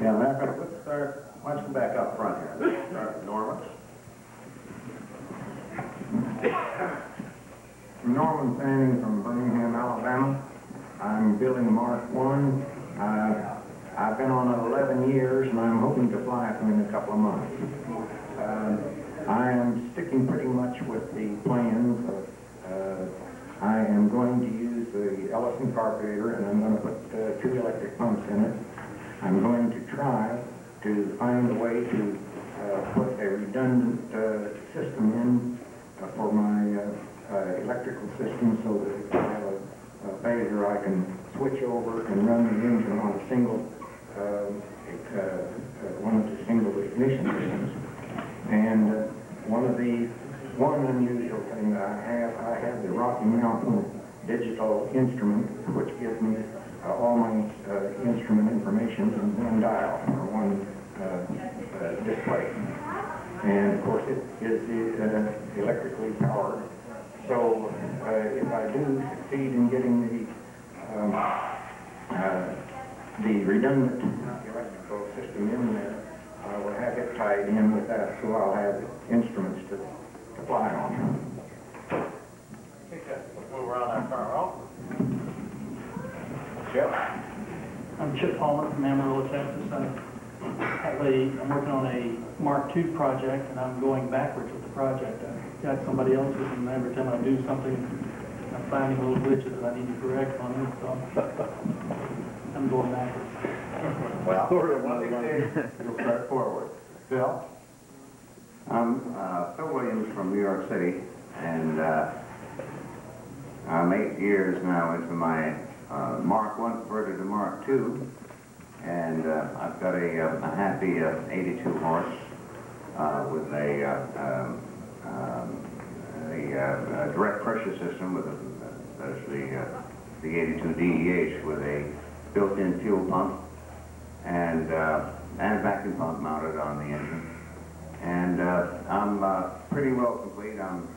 [SPEAKER 8] Yeah, matter of fact, let's start, why don't you come back up front here? Let's start with Norma.
[SPEAKER 21] Norman Fanning from Birmingham, Alabama. I'm building Mark I. I've been on it 11 years, and I'm hoping to fly it in a couple of months. I am sticking pretty much with the plans. I am going to use the Ellison carburetor, and I'm going to put 2 electric pumps in it. I'm going to try to find a way to put a redundant system in for my electrical system, so that if I have a failure, I can switch over and run the engine on a single, one of the single ignition systems. And one unusual thing that I have the Rocky Mountain digital instrument, which gives me all my instrument information in one dial or one display. And of course, it is electrically powered. So if I do succeed in getting the redundant electrical system in there, I will have it tied in with that, so I'll have instruments to fly on.
[SPEAKER 8] Let's move around that car row. Chip.
[SPEAKER 22] I'm Chip Palmer from Amarillo, Texas. I'm working on a Mark II project, and I'm going backwards with the project. I've got somebody else's, and every time I do something, I'm finding little glitches that I need to correct on it, so I'm going backwards.
[SPEAKER 8] Well, one of these days, you'll start forward. Phil?
[SPEAKER 23] I'm Phil Williams from New York City, and I'm 8 years now into my Mark I converted to Mark II, and I've got a happy 82 horse with a direct pressure system with the 82 DEH with a built-in fuel pump and vacuum pump mounted on the engine. And I'm pretty well complete. I'm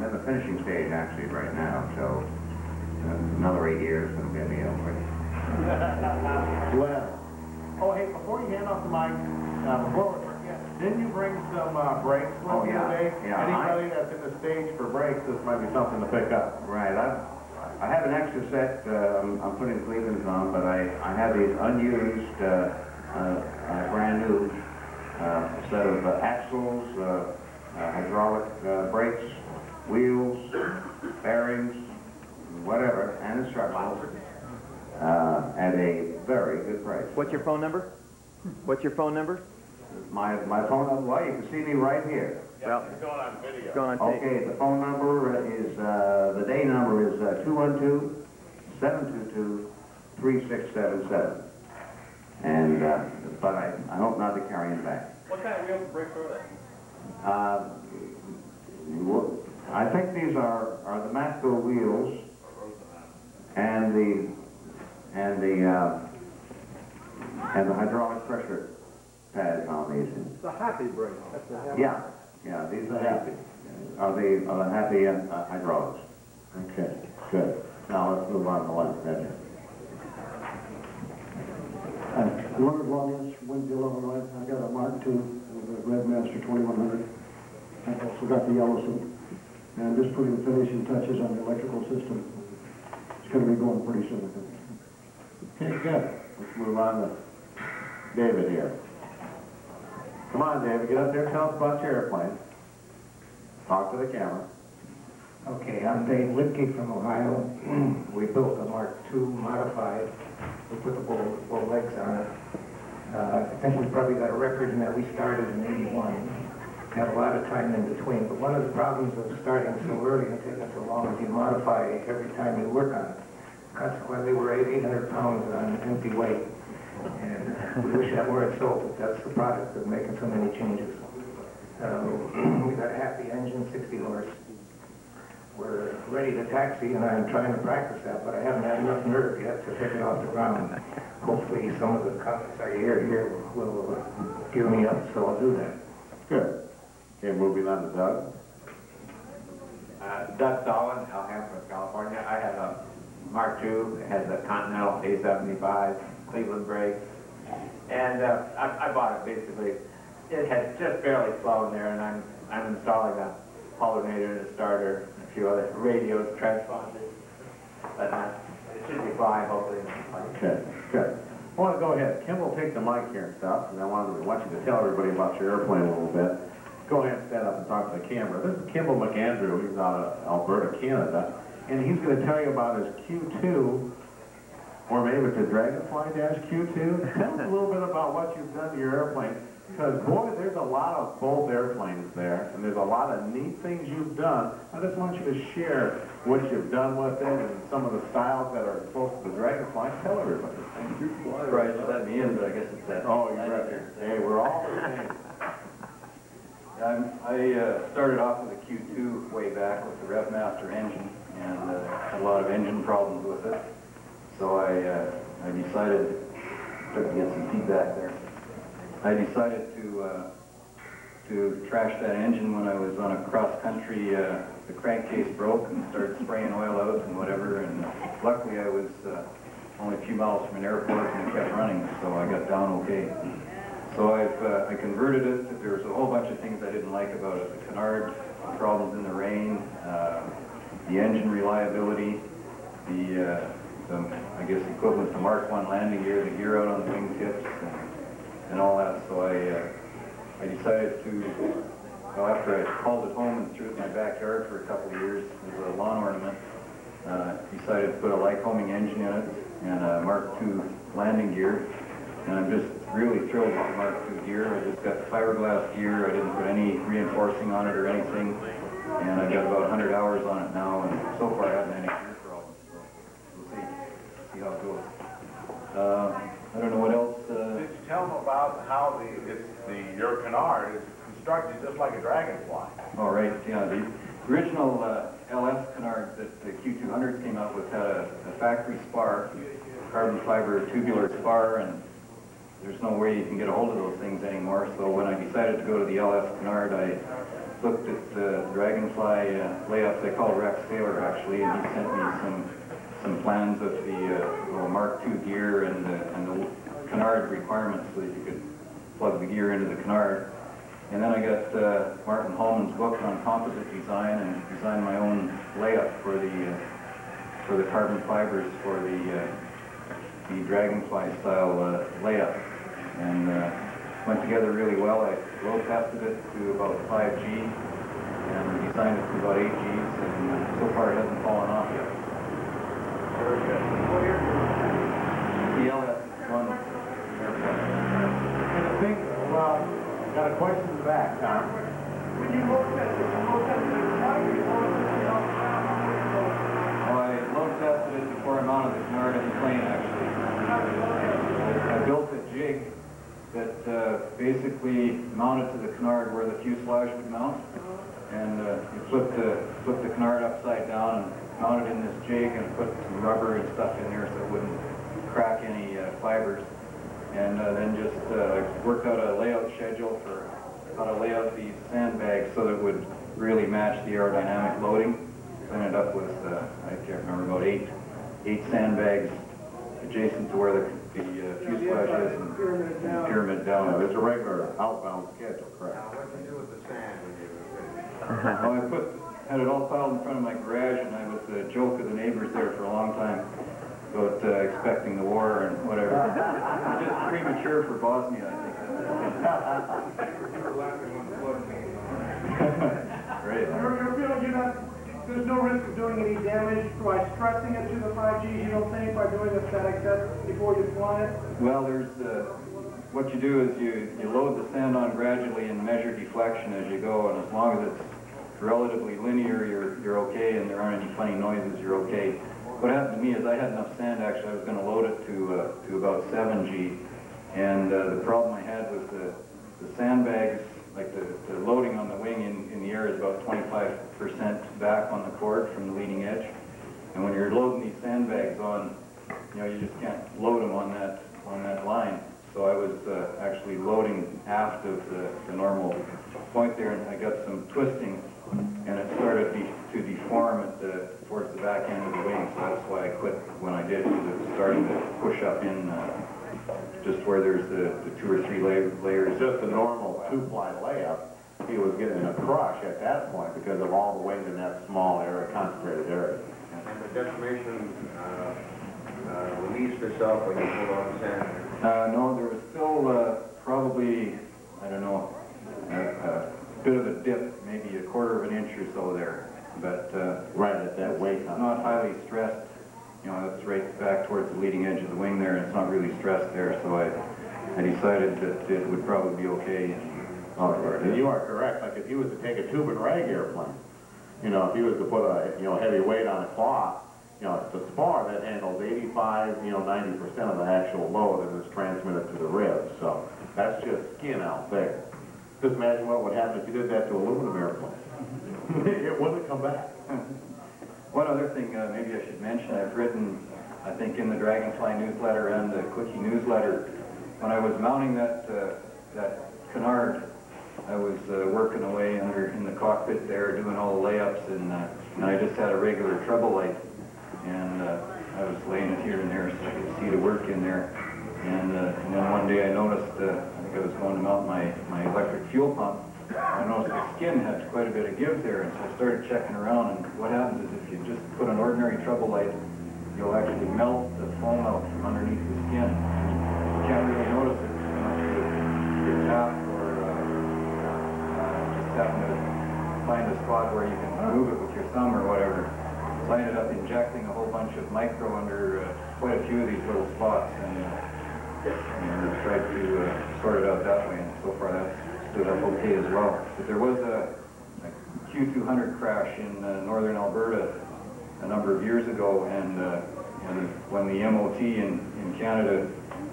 [SPEAKER 23] in the finishing stage actually right now, so another 8 years will get me over it.
[SPEAKER 8] Well, oh hey, before you hand off the mic, before we forget, didn't you bring some brakes with you today?
[SPEAKER 23] Yeah.
[SPEAKER 8] Anybody that's in the stage for brakes, this might be something to pick up.
[SPEAKER 23] Right. I have an extra set I'm putting Cleveland's on, but I have these unused, brand new set of axles, hydraulic brakes, wheels, bearings, whatever, and instructions. at a very good price.
[SPEAKER 7] What's your phone number? What's your phone number?
[SPEAKER 23] My phone number, well, you can see me right here.
[SPEAKER 7] Well,
[SPEAKER 8] It's going on video.
[SPEAKER 7] it's going on tape.
[SPEAKER 23] Okay, the phone number is, the day number is 212-722-3677. And, but I hope not to carry him back.
[SPEAKER 15] What kind of wheels and brakes are they?
[SPEAKER 23] I think these are the Matco wheels and the hydraulic pressure pads on these.
[SPEAKER 10] It's a happy brake. That's a happy.
[SPEAKER 23] Yeah, these are happy. Are the happy hydraulics. Okay, good. Now let's move on to lunch.
[SPEAKER 1] Leonard Lawrence, Winfield, Illinois. I've got a Mark II with a Redmaster 2100. I've also got the Ellison. And I'm just putting the finishing touches on the electrical system. It's going to be going pretty soon, I think.
[SPEAKER 23] Okay, good. Let's move on to David here. Come on, David, get up there and tell us about your airplane. Talk to the camera.
[SPEAKER 3] Okay, I'm Dave Lipke from Ohio. We built a Mark II modified. We put the bull legs on it. I think we probably got a record in that we started in '81. Had a lot of time in between, but one of the problems of starting so early and taking so long is you modify every time you work on it. Consequently, we're 800 pounds on empty weight. And we wish that weren't so, but that's the product of making so many changes. We got a happy engine, 60 horse. We're ready to taxi, and I'm trying to practice that, but I haven't had enough nerve yet to pick it off the ground. Hopefully some of the comments I hear here will gear me up, so I'll do that.
[SPEAKER 23] Good. Okay, moving on to Doug.
[SPEAKER 5] Doug Dolan, Alhambra, California. I have a Mark II. It has a Continental A75, Cleveland brakes. And I bought it basically. It had just barely flown there, and I'm installing a alternator and a starter, and a few other radios, transponders. But it should be fine, hopefully.
[SPEAKER 23] Okay, good. I want to go ahead. Kim will take the mic here and stuff, and I want you to tell everybody about your airplane a little bit. Go ahead and stand up and talk to the camera. This is Kimball McAndrew. He's out of Alberta, Canada, and he's going to tell you about his Q2, or maybe it's a Dragonfly-Q2. Tell us a little bit about what you've done to your airplane, because, boy, there's a lot of both airplanes there, and there's a lot of neat things you've done. I just want you to share what you've done with it and some of the styles that are close to the Dragonfly. Tell everybody.
[SPEAKER 14] Right, just let me in, but I guess it's that.
[SPEAKER 23] Oh, you're right. Hey, we're all the same.
[SPEAKER 14] I started off with a Q2 way back with the RevMaster engine, and had a lot of engine problems with it. So I decided, to get some feedback there. I decided to trash that engine when I was on a cross-country, the crankcase broke and started spraying oil out and whatever, and luckily I was only a few miles from an airport and it kept running, so I got down okay. So I converted it. There was a whole bunch of things I didn't like about it. The canard, the problems in the rain, the engine reliability, the I guess equivalent to Mark I landing gear, the gear out on the wingtips, and all that. So I decided to, well, after I hauled it home and threw it in my backyard for a couple of years as a lawn ornament, decided to put a Lycoming engine in it and a Mark II landing gear. And I'm just really thrilled with the Mark II gear. I just got fiberglass gear. I didn't put any reinforcing on it or anything. And I've got about 100 hours on it now, and so far I haven't had any gear problems. So we'll see how it goes. I don't know what else.
[SPEAKER 8] Did you tell them about how your canard is constructed just like a Dragonfly?
[SPEAKER 14] All right, yeah. The original LS canards that the Q200s came out with had a factory spar, carbon fiber tubular spar, and there's no way you can get a hold of those things anymore. So when I decided to go to the LS canard, I looked at the Dragonfly layups. I called Rex Taylor actually, and he sent me some plans of the Mark II gear and the canard requirements so that you could plug the gear into the canard. And then I got Martin Holman's book on composite design and designed my own layup for the carbon fibers for the Dragonfly style layup, and went together really well. I load tested it to about 5G and designed it to about 8 Gs, and so far it hasn't fallen off yet.
[SPEAKER 8] Very good.
[SPEAKER 9] LS1 airplane.
[SPEAKER 8] And I think, well, got a question in the back, Tom.
[SPEAKER 4] When you load test it, you load test it at the site, or you load tested it off the ground?
[SPEAKER 9] Well, I load tested it before I mounted the canard in the plane, actually. I built a jig that basically mounted to the canard where the fuselage would mount. And you flip the canard upside down and mount it in this jig and put some rubber and stuff in there so it wouldn't crack any fibers. And then just worked out a layout schedule for how to lay out these sandbags so that it would really match the aerodynamic loading. So I ended up with, I can't remember, about eight sandbags adjacent to where the fuselage is and pyramid down.
[SPEAKER 8] There's a regular outbound schedule, correct?
[SPEAKER 21] Now, what did you do with the sand when you were finished?
[SPEAKER 9] Well, I had it all piled in front of my garage, and I was the joke of the neighbors there for a long time about expecting the war and whatever. Just premature for Bosnia, I think.
[SPEAKER 21] You were laughing when the flood came on.
[SPEAKER 9] Great.
[SPEAKER 17] There's no risk of doing any damage by stressing it to the 5Gs, you don't think, by doing a static test before you fly it?
[SPEAKER 9] Well, there's, what you do is you load the sand on gradually and measure deflection as you go, and as long as it's relatively linear, you're okay, and there aren't any funny noises, you're okay. What happened to me is I had enough sand, actually, I was going to load it to about 7G, and the problem I had was the sandbags, like the loading on the wing in the air is about 25% back on the cord from the leading edge. And when you're loading these sandbags on, you just can't load them on that line. So I was actually loading aft of the normal point there, and I got some twisting, and it started to deform towards the back end of the wing. So that's why I quit when I did, because it was starting to push up in just where there's the 2 or 3 layers.
[SPEAKER 8] Just a normal 2-ply layup. He was getting a crush at that point because of all the weight in that small area, concentrated area.
[SPEAKER 21] And the deformation released itself when you pulled on the sand?
[SPEAKER 9] No, there was still probably, I don't know, a bit of a dip, maybe a quarter of an inch or so there. But
[SPEAKER 8] right at that weight,
[SPEAKER 9] not highly stressed. That's right back towards the leading edge of the wing there, and it's not really stressed there, so I decided that it would probably be okay.
[SPEAKER 8] And you are correct. Like if you was to take a tube and rag airplane, if you was to put a heavy weight on a cloth, it's a spar that handles 85, 90% of the actual load and is transmitted to the ribs. So that's just skin out there. Just imagine what would happen if you did that to aluminum airplanes. It wouldn't come back.
[SPEAKER 9] One other thing maybe I should mention, I've written, I think in the Dragonfly newsletter and the Quickie newsletter, when I was mounting that canard, I was working away in the cockpit there, doing all the layups, and I just had a regular treble light, and I was laying it here and there so I could see the work in there. And then one day I noticed, I think I was going to mount my electric fuel pump, I noticed the skin had quite a bit of give there, and so I started checking around, and what happens is if you just put an ordinary treble light, you'll actually melt the foam out from underneath the skin. You can't really notice it unless you tap or just happen to find a spot where you can move it with your thumb or whatever. So I ended up injecting a whole bunch of micro under quite a few of these little spots, and tried to sort it out that way, and so far that's stood up okay as well. But there was a Q200 crash in northern Alberta a number of years ago, and when the MOT in Canada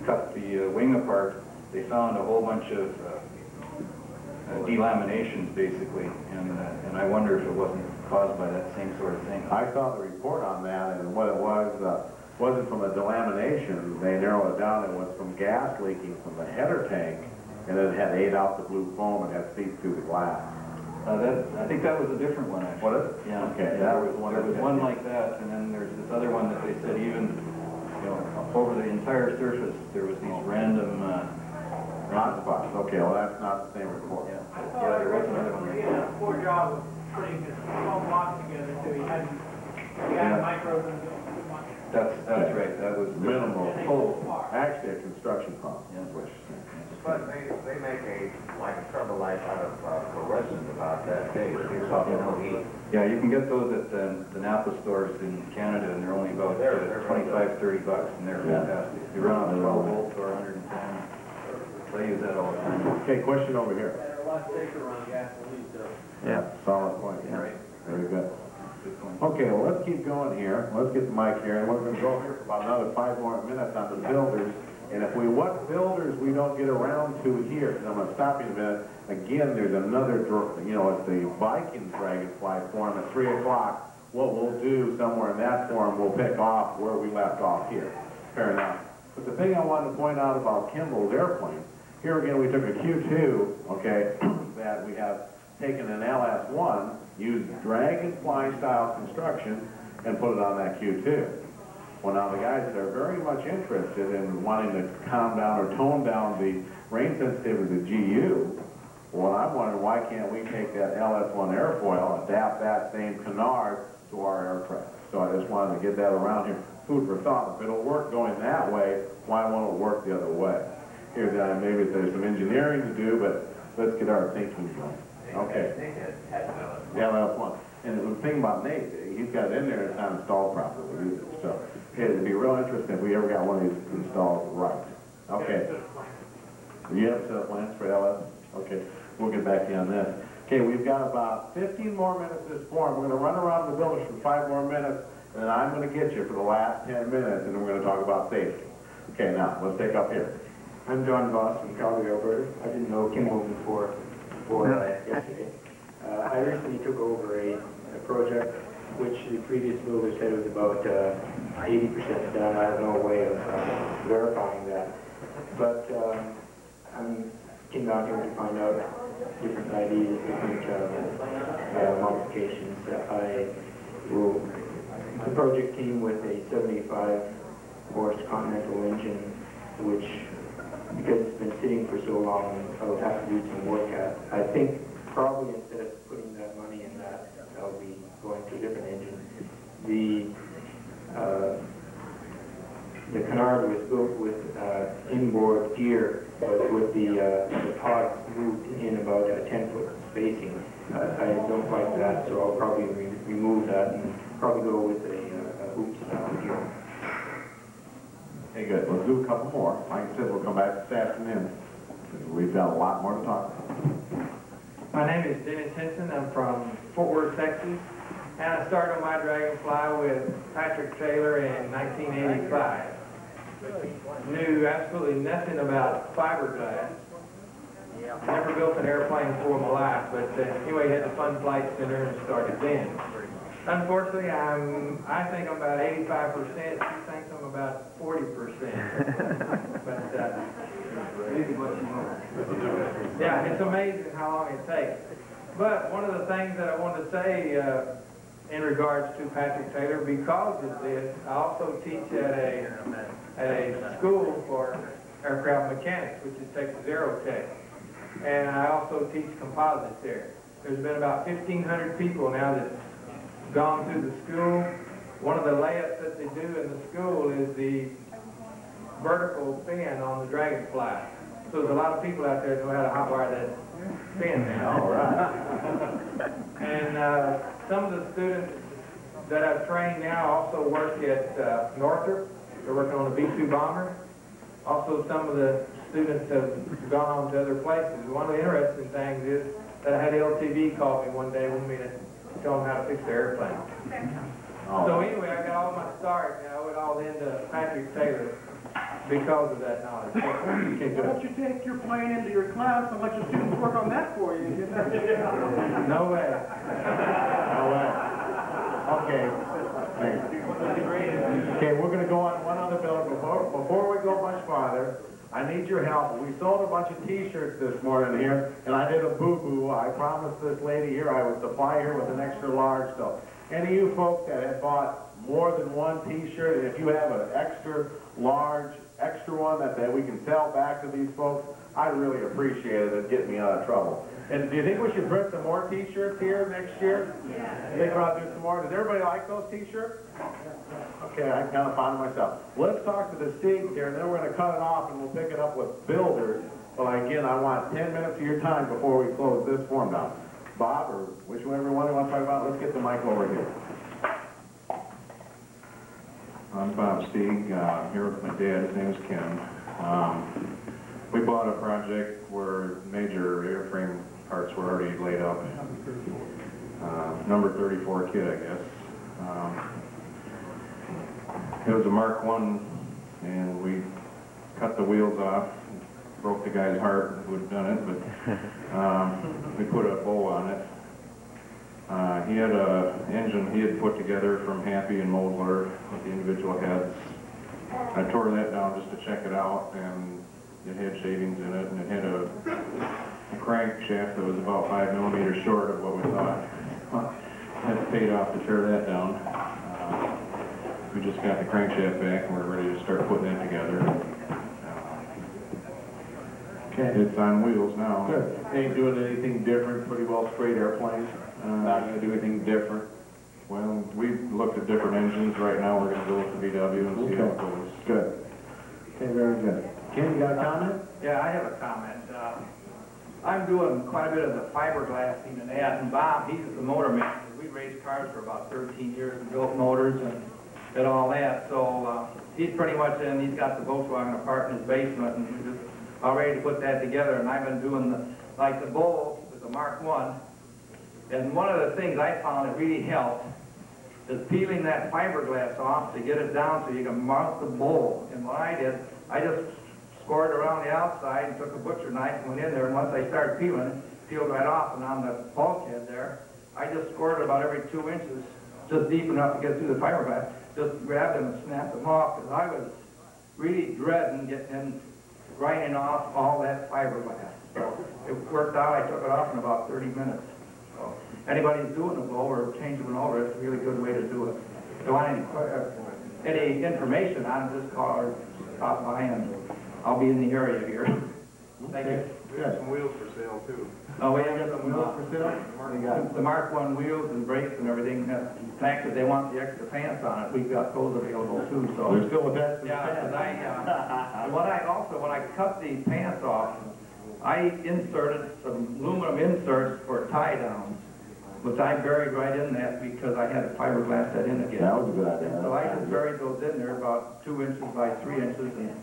[SPEAKER 9] cut the wing apart, they found a whole bunch of delaminations basically, and I wonder if it wasn't caused by that same sort of thing.
[SPEAKER 8] I saw the report on that, and what it wasn't from a delamination. They narrowed it down. It was from gas leaking from the header tank, and it had ate out the blue foam and had seeped through the glass.
[SPEAKER 9] I think that was a different one, actually.
[SPEAKER 8] What is it?
[SPEAKER 9] Yeah.
[SPEAKER 8] Okay.
[SPEAKER 9] Yeah, there was one like that, and then there's this other one that they said even, over the entire surface there was these random
[SPEAKER 8] hot spots. Okay, well that's not the same report.
[SPEAKER 9] Yeah, there was another one.
[SPEAKER 17] He had a poor job of putting his foam blocks together too. He had micros and
[SPEAKER 9] That's right. That was
[SPEAKER 8] minimal. Actually, a construction pump.
[SPEAKER 9] Yeah.
[SPEAKER 21] But they make a treble light out of
[SPEAKER 20] questions about that, too. You're talking about heat. Yeah, you can get those at the Napa stores in Canada, and they're only about 25, 30 bucks, and they're fantastic. You run on 12 volts or 110. So I use that all the time.
[SPEAKER 8] Okay, question over here.
[SPEAKER 15] They're a lot safer on gasoline, so.
[SPEAKER 8] Yeah, solid point, yeah. Right. Very good. Okay, well, let's keep going here. Let's get the mic here, and we're going to go here for about another 5 more minutes on the builders. And if what builders we don't get around to here, because I'm going to stop you a minute. Again, there's another, at the Viking Dragonfly forum at 3 o'clock. What we'll do somewhere in that forum, we'll pick off where we left off here. Fair enough. But the thing I wanted to point out about Kimball's airplane, here again, we took a Q2, okay, that we have taken an LS1, used Dragonfly style construction, and put it on that Q2. Well, now the guys that are very much interested in wanting to calm down or tone down the rain sensitivity of the GU, well, I'm wondering why can't we take that LS1 airfoil, adapt that same canard to our aircraft. So I just wanted to get that around here. Food for thought. If it'll work going that way, why won't it work the other way? Here, maybe there's some engineering to do, but let's get our thinking going. Okay. Yeah, LS1. And the thing about Nate, he's got it in there and it's not installed properly either. So it'd be real interesting if we ever got one of these installed right. Okay. You have a set of plans for LS? Okay. We'll get back to you on this. Okay, we've got about 15 more minutes this forum. We're going to run around the buildings for 5 more minutes, and then I'm going to get you for the last 10 minutes, and then we're going to talk about safety. Okay, now, let's take up here.
[SPEAKER 3] I'm John Voss from Calgary, Alberta. I didn't know Kimball before yesterday. I recently took over a project which the previous mover said was about 80% done. I have no way of verifying that. But I came down here to find out different ideas, different modifications. The project came with a 75-horse Continental engine, which, because it's been sitting for so long, I would have to do some work at. I think probably instead of putting that money in that, I'll be going to a different engine. The canard was built with inboard gear, but with the pods moved in about a 10-foot spacing. I don't like that, so I'll probably remove that and probably go with a hoop style gear.
[SPEAKER 8] Okay, good. Let's do a couple more. Like I said, we'll come back this afternoon. We've got a lot more to talk about.
[SPEAKER 6] My name is Dennis Henson. I'm from Fort Worth, Texas. And I started on my Dragonfly with Patrick Taylor in 1985. Knew absolutely nothing about fiberglass. Never built an airplane before in my life, but anyway, had the Fun Flight Center and started then. Unfortunately, I think I'm about 85%. She thinks I'm about 40%. But yeah, it's amazing how long it takes. But one of the things that I wanted to say in regards to Patrick Taylor, because of this, I also teach at a school for aircraft mechanics, which is Texas Aerotech. And I also teach composites there. There's been about 1,500 people now that's gone through the school. One of the layups that they do in the school is the vertical fin on the Dragonfly. So there's a lot of people out there that know how to hotwire that fin now. All right. And some of the students that I've trained now also work at Northrop. They're working on a B-2 bomber. Also, some of the students have gone on to other places. One of the interesting things is that I had LTV call me one day, wanted me to tell them how to fix their airplane. So anyway, I got all my start, and I went all into Patrick Taylor because of that knowledge.
[SPEAKER 17] Why don't you take your plane into your class and let your students work on that for you?
[SPEAKER 6] No way.
[SPEAKER 8] No way. Okay. Okay, we're going to go on one other bill. Before we go much farther, I need your help. We sold a bunch of T-shirts this morning here, and I did a boo-boo. I promised this lady here I would supply her with an extra large. So any of you folks that have bought more than one T-shirt, and if you have an extra large, extra one that we can sell back to these folks, I really appreciate it. It'd get me out of trouble. And do you think we should print some more T-shirts here next year? Yeah. I think we'll do some more. Does everybody like those T-shirts? Okay, I kind of found it myself. Let's talk to the SPUD here, and then we're going to cut it off, and we'll pick it up with builders. But again, I want 10 minutes of your time before we close this form down. Bob, or whichever one you want to talk about, let's get the mic over here. I'm Bob Stieg, here with my dad. His name's Ken. We bought a project where major airframe parts were already laid up. Number 34 kit, I guess. It was a Mark I, and we cut the wheels off. Broke the guy's heart who had done it, but we put a bow on it. He had an engine he had put together from Happy and Moldler with the individual heads. I tore that down just to check it out, and it had shavings in it, and it had a crankshaft that was about 5 millimeters short of what we thought. That paid off to tear that down. We just got the crankshaft back, and we're ready to start putting it together. It's on wheels now.
[SPEAKER 11] Good. Ain't doing anything different, pretty well sprayed airplanes. Not going to do anything different.
[SPEAKER 8] Well, we've looked at different engines. Right now, we're going to go with the VW and see how it goes.
[SPEAKER 11] Good. Okay, very good. Ken, you got a comment?
[SPEAKER 6] Yeah, I have a comment. I'm doing quite a bit of the fiberglassing and that, and Bob, he's the motor man. We raced cars for about 13 years and built motors and did all that. So he's pretty much in. He's got the Volkswagen apart in his basement, and we're just all ready to put that together. And I've been doing the bowl with the Mark I. And one of the things I found that really helped is peeling that fiberglass off to get it down so you can mount the bowl. And what I did, I just scored around the outside and took a butcher knife and went in there, and once I started peeling, it peeled right off. And on the bulkhead there, I just scored it about every 2 inches, just deep enough to get through the fiberglass. Just grabbed them and snapped them off, because I was really dreading grinding off all that fiberglass. So it worked out. I took it off in about 30 minutes. So anybody who's doing a blow or changing one over, it's a really good way to do it. If you want any information on it, just call or stop by, and I'll be in the area here. Thank you.
[SPEAKER 11] We have some wheels for sale, too.
[SPEAKER 6] Oh, we have some
[SPEAKER 11] wheels for sale?
[SPEAKER 6] The Mark I wheels and brakes and everything. The fact that they want the extra pants on it, we've got those available too. So
[SPEAKER 11] We're still with that?
[SPEAKER 6] yeah, because when I cut the pants off, I inserted some aluminum inserts for tie downs, which I buried right in that because I had to fiberglass that in again.
[SPEAKER 11] That was a good idea.
[SPEAKER 6] So I just buried those in there about 2 inches by 3 inches and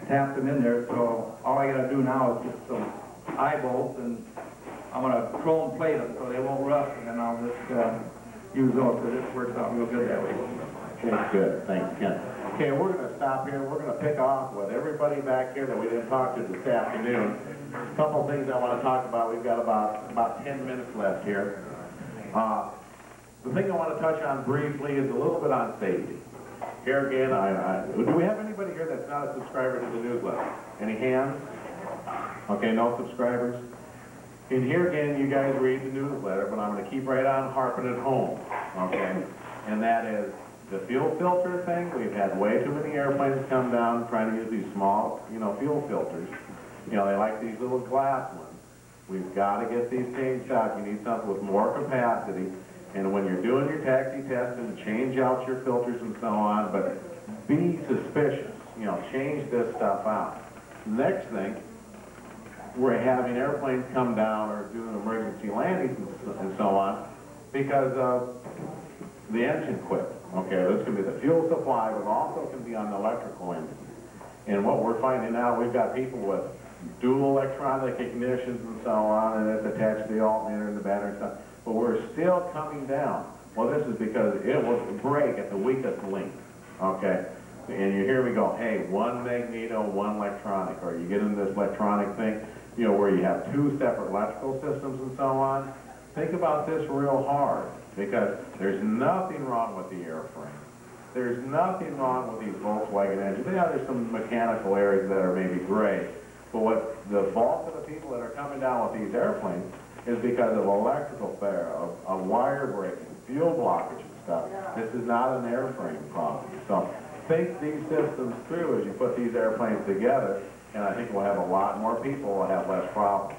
[SPEAKER 6] tapped them in there. So all I got to do now is get some eye bolts, and I'm going to chrome plate them so they won't rust, and then I'll just use those, because it works out real good that way.
[SPEAKER 8] Okay, good. Thanks, Ken. Okay, we're going to stop here. We're going to pick off with everybody back here that we didn't talk to this afternoon. A couple things I want to talk about. We've got about 10 minutes left here. The thing I want to touch on briefly is a little bit on safety. Here again, do we have anybody here that's not a subscriber to the newsletter? Any hands? Okay, no subscribers. And here again, you guys read the newsletter, but I'm going to keep right on harping it home, okay? And that is the fuel filter thing. We've had way too many airplanes come down trying to use these small, fuel filters. They like these little glass ones. We've got to get these changed out. You need something with more capacity. And when you're doing your taxi testing, change out your filters and so on, but be suspicious. Change this stuff out. Next thing, we're having airplanes come down or doing emergency landings and so on because the engine quit. Okay, this can be the fuel supply, but also can be on the electrical engine. And what we're finding out, we've got people with dual electronic ignitions and so on, and it's attached to the alternator and the battery and stuff, but we're still coming down. Well, this is because it will break at the weakest link, okay? And you hear me go, hey, one magneto, one electronic, or you get into this electronic thing, where you have two separate electrical systems and so on. Think about this real hard, because there's nothing wrong with the airframe. There's nothing wrong with these Volkswagen engines. Yeah, there's some mechanical areas that are maybe gray, but what the bulk of the people that are coming down with these airplanes is because of electrical failure, of wire breaking, fuel blockage and stuff. This is not an airframe problem. So think these systems through as you put these airplanes together, and I think we'll have a lot more people will have less problems.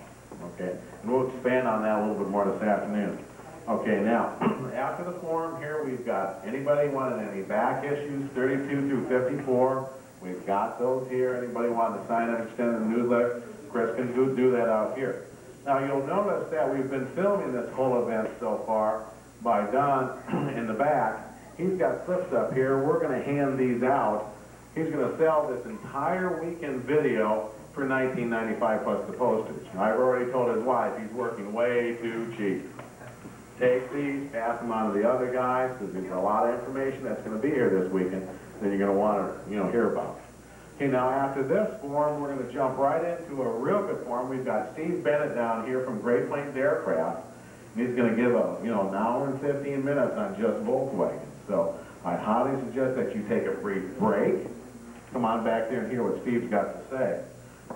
[SPEAKER 8] Okay, and we'll expand on that a little bit more this afternoon. Okay, now, after the forum here, we've got anybody wanting any back issues, 32 through 54. We've got those here. Anybody wanting to sign up, extend the newsletter, Chris can do that out here. Now, you'll notice that we've been filming this whole event so far by Don in the back. He's got slips up here. We're going to hand these out. He's going to sell this entire weekend video for $19.95 plus the postage. I've already told his wife he's working way too cheap. Take these, pass them on to the other guys, because there's a lot of information that's going to be here this weekend that you're going to want to, hear about. Okay, now after this form, we're going to jump right into a real good form. We've got Steve Bennett down here from Great Plains Aircraft, and he's going to give an hour and 15 minutes on just Volkswagen. So I highly suggest that you take a brief break. Come on back there and hear what Steve's got to say.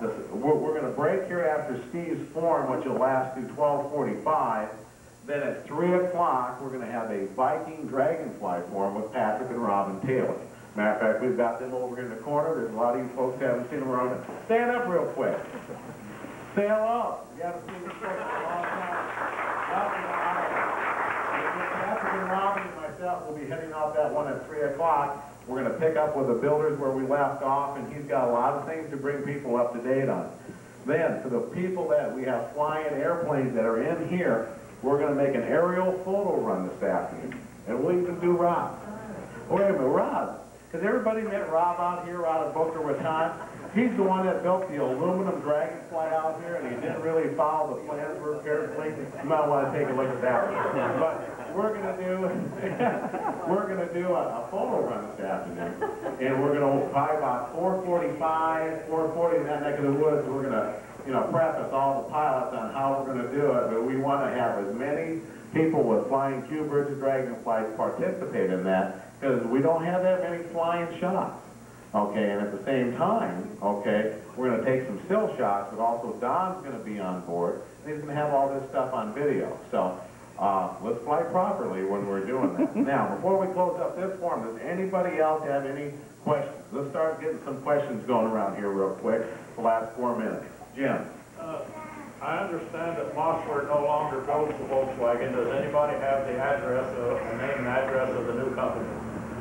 [SPEAKER 8] We're going to break here after Steve's form, which will last through 12:45. Then at 3 o'clock, we're going to have a Viking Dragonfly forum with Patrick and Robin Taylor. Matter of fact, we've got them over here in the corner. There's a lot of you folks who haven't seen them around. Stand up real quick. Say hello. You haven't seen these folks in a long time. Patrick and Robin and myself will be heading off that one at 3 o'clock. We're going to pick up with the builders where we left off, and he's got a lot of things to bring people up to date on. Then, for the people that we have flying airplanes that are in here, we're going to make an aerial photo run this afternoon. And we'll even do Rob. Oh, wait a minute, Rob. Has everybody met Rob out here out of Boca Raton? He's the one that built the aluminum Dragonfly out here, and he didn't really follow the plans for carefully. You might want to take a look at that one. But we're going to do a photo run this afternoon, and we're going to probably about 4:45, 4:40 in that neck of the woods. We're going to preface all the pilots on how we're going to do it, but we want to have as many people with flying Q-birds and Dragonflies participate in that, because we don't have that many flying shots. Okay, and at the same time, okay, we're going to take some still shots, but also Don's going to be on board, and he's going to have all this stuff on video. So let's fly properly when we're doing that. Now, before we close up this forum, does anybody else have any questions? Let's start getting some questions going around here real quick, the last 4 minutes. Jim.
[SPEAKER 4] I understand that Mossford no longer builds the Volkswagen. Does anybody have the address, the name and address of the new company?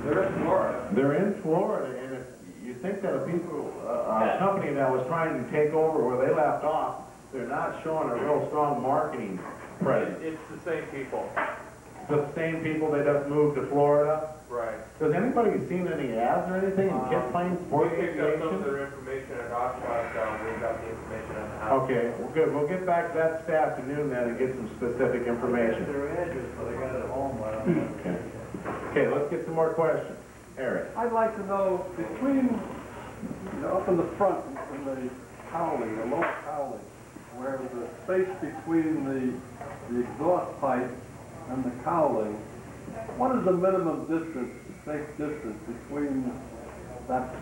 [SPEAKER 9] They're in Florida.
[SPEAKER 8] They're in Florida, and if you think that a company that was trying to take over where they left off, they're not showing a real strong marketing presence.
[SPEAKER 6] It's the same people.
[SPEAKER 8] The same people that just moved to Florida?
[SPEAKER 6] Right.
[SPEAKER 8] Has anybody seen any ads or anything in kit planes, sport
[SPEAKER 6] We picked up some of
[SPEAKER 8] aviation?
[SPEAKER 6] their information at Oshkosh, we got the information on the house.
[SPEAKER 8] Okay, well, good. We'll get back to that this afternoon then and get some specific information.
[SPEAKER 16] Their address, but they got it at home.
[SPEAKER 8] Okay. Okay, let's get some more questions. Eric.
[SPEAKER 10] I'd like to know, between, up in the front, in the cowling, the low cowling, where the space between the exhaust pipe and the cowling, what is the minimum distance, safe distance between that?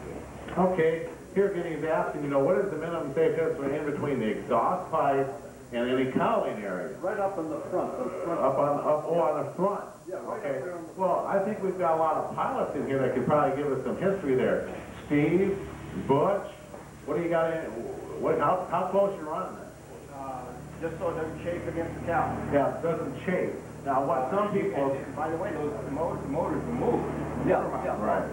[SPEAKER 8] Okay, here again he's asking, what is the minimum safe distance in between the exhaust pipe and any cowling area?
[SPEAKER 10] Right up in the front.
[SPEAKER 8] On the front?
[SPEAKER 10] Yeah, right
[SPEAKER 8] Okay.
[SPEAKER 10] up there on the front.
[SPEAKER 8] Well, I think we've got a lot of pilots in here that could probably give us some history there. Steve, Butch, what do you got in, how close you running that?
[SPEAKER 9] Just so it doesn't chafe against the cow.
[SPEAKER 8] Yeah, it doesn't chafe. Now, what some people...
[SPEAKER 9] By the way, the motors are moved.
[SPEAKER 10] Yeah.
[SPEAKER 8] Right.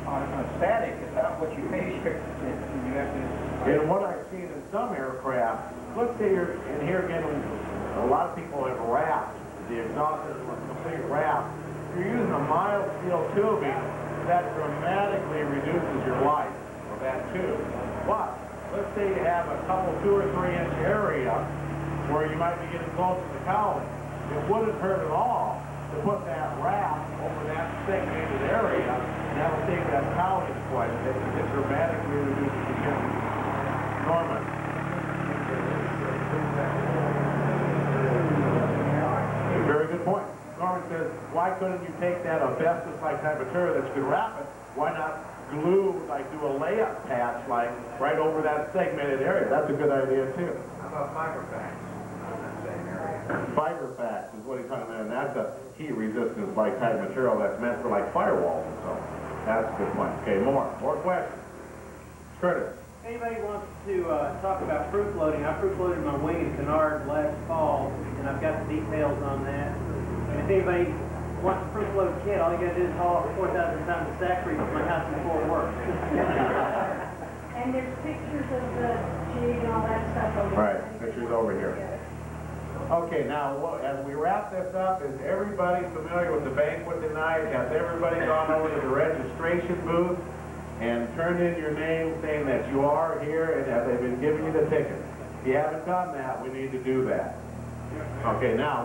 [SPEAKER 9] On static, it's not what you pay for. You have to...
[SPEAKER 8] And what I've seen in some aircraft, let's say you're in here again, a lot of people have wrapped, the exhaust system is complete wrap. If you're using a mild steel tubing, that dramatically reduces your life of that tube. But, let's say you have a couple 2 or 3 inch area where you might be getting close to the cowling. It wouldn't hurt at all to put that wrap over that segmented area, and that'll take that cowling quite a bit. It dramatically reduces the chance. Norman. Very good point. Norman says, why couldn't you take that asbestos-like type of material that you could wrap it? Why not glue, do a layup patch, right over that segmented area? That's a good idea, too.
[SPEAKER 5] How about fiber packs on that same area?
[SPEAKER 8] Fiber packs is what he's talking about, and that's a heat resistance-like type material that's meant for firewalls and so. That's a good point. Okay, more questions. Curtis.
[SPEAKER 17] Anybody wants to talk about proof loading? I proof loaded my wing and canard last fall, and I've got the details on that. And if anybody wants a proof load kit, all you got to do is haul up 4,000 pounds of saccharin from my house in Fort Worth.
[SPEAKER 18] And there's pictures of the jig and all that stuff over there.
[SPEAKER 8] Right, pictures pictures over here. Okay, now, as we wrap this up, is everybody familiar with the banquet tonight? Has everybody gone over to the registration booth and turned in your name saying that you are here and that they've been giving you the ticket? If you haven't done that, we need to do that. Okay, now.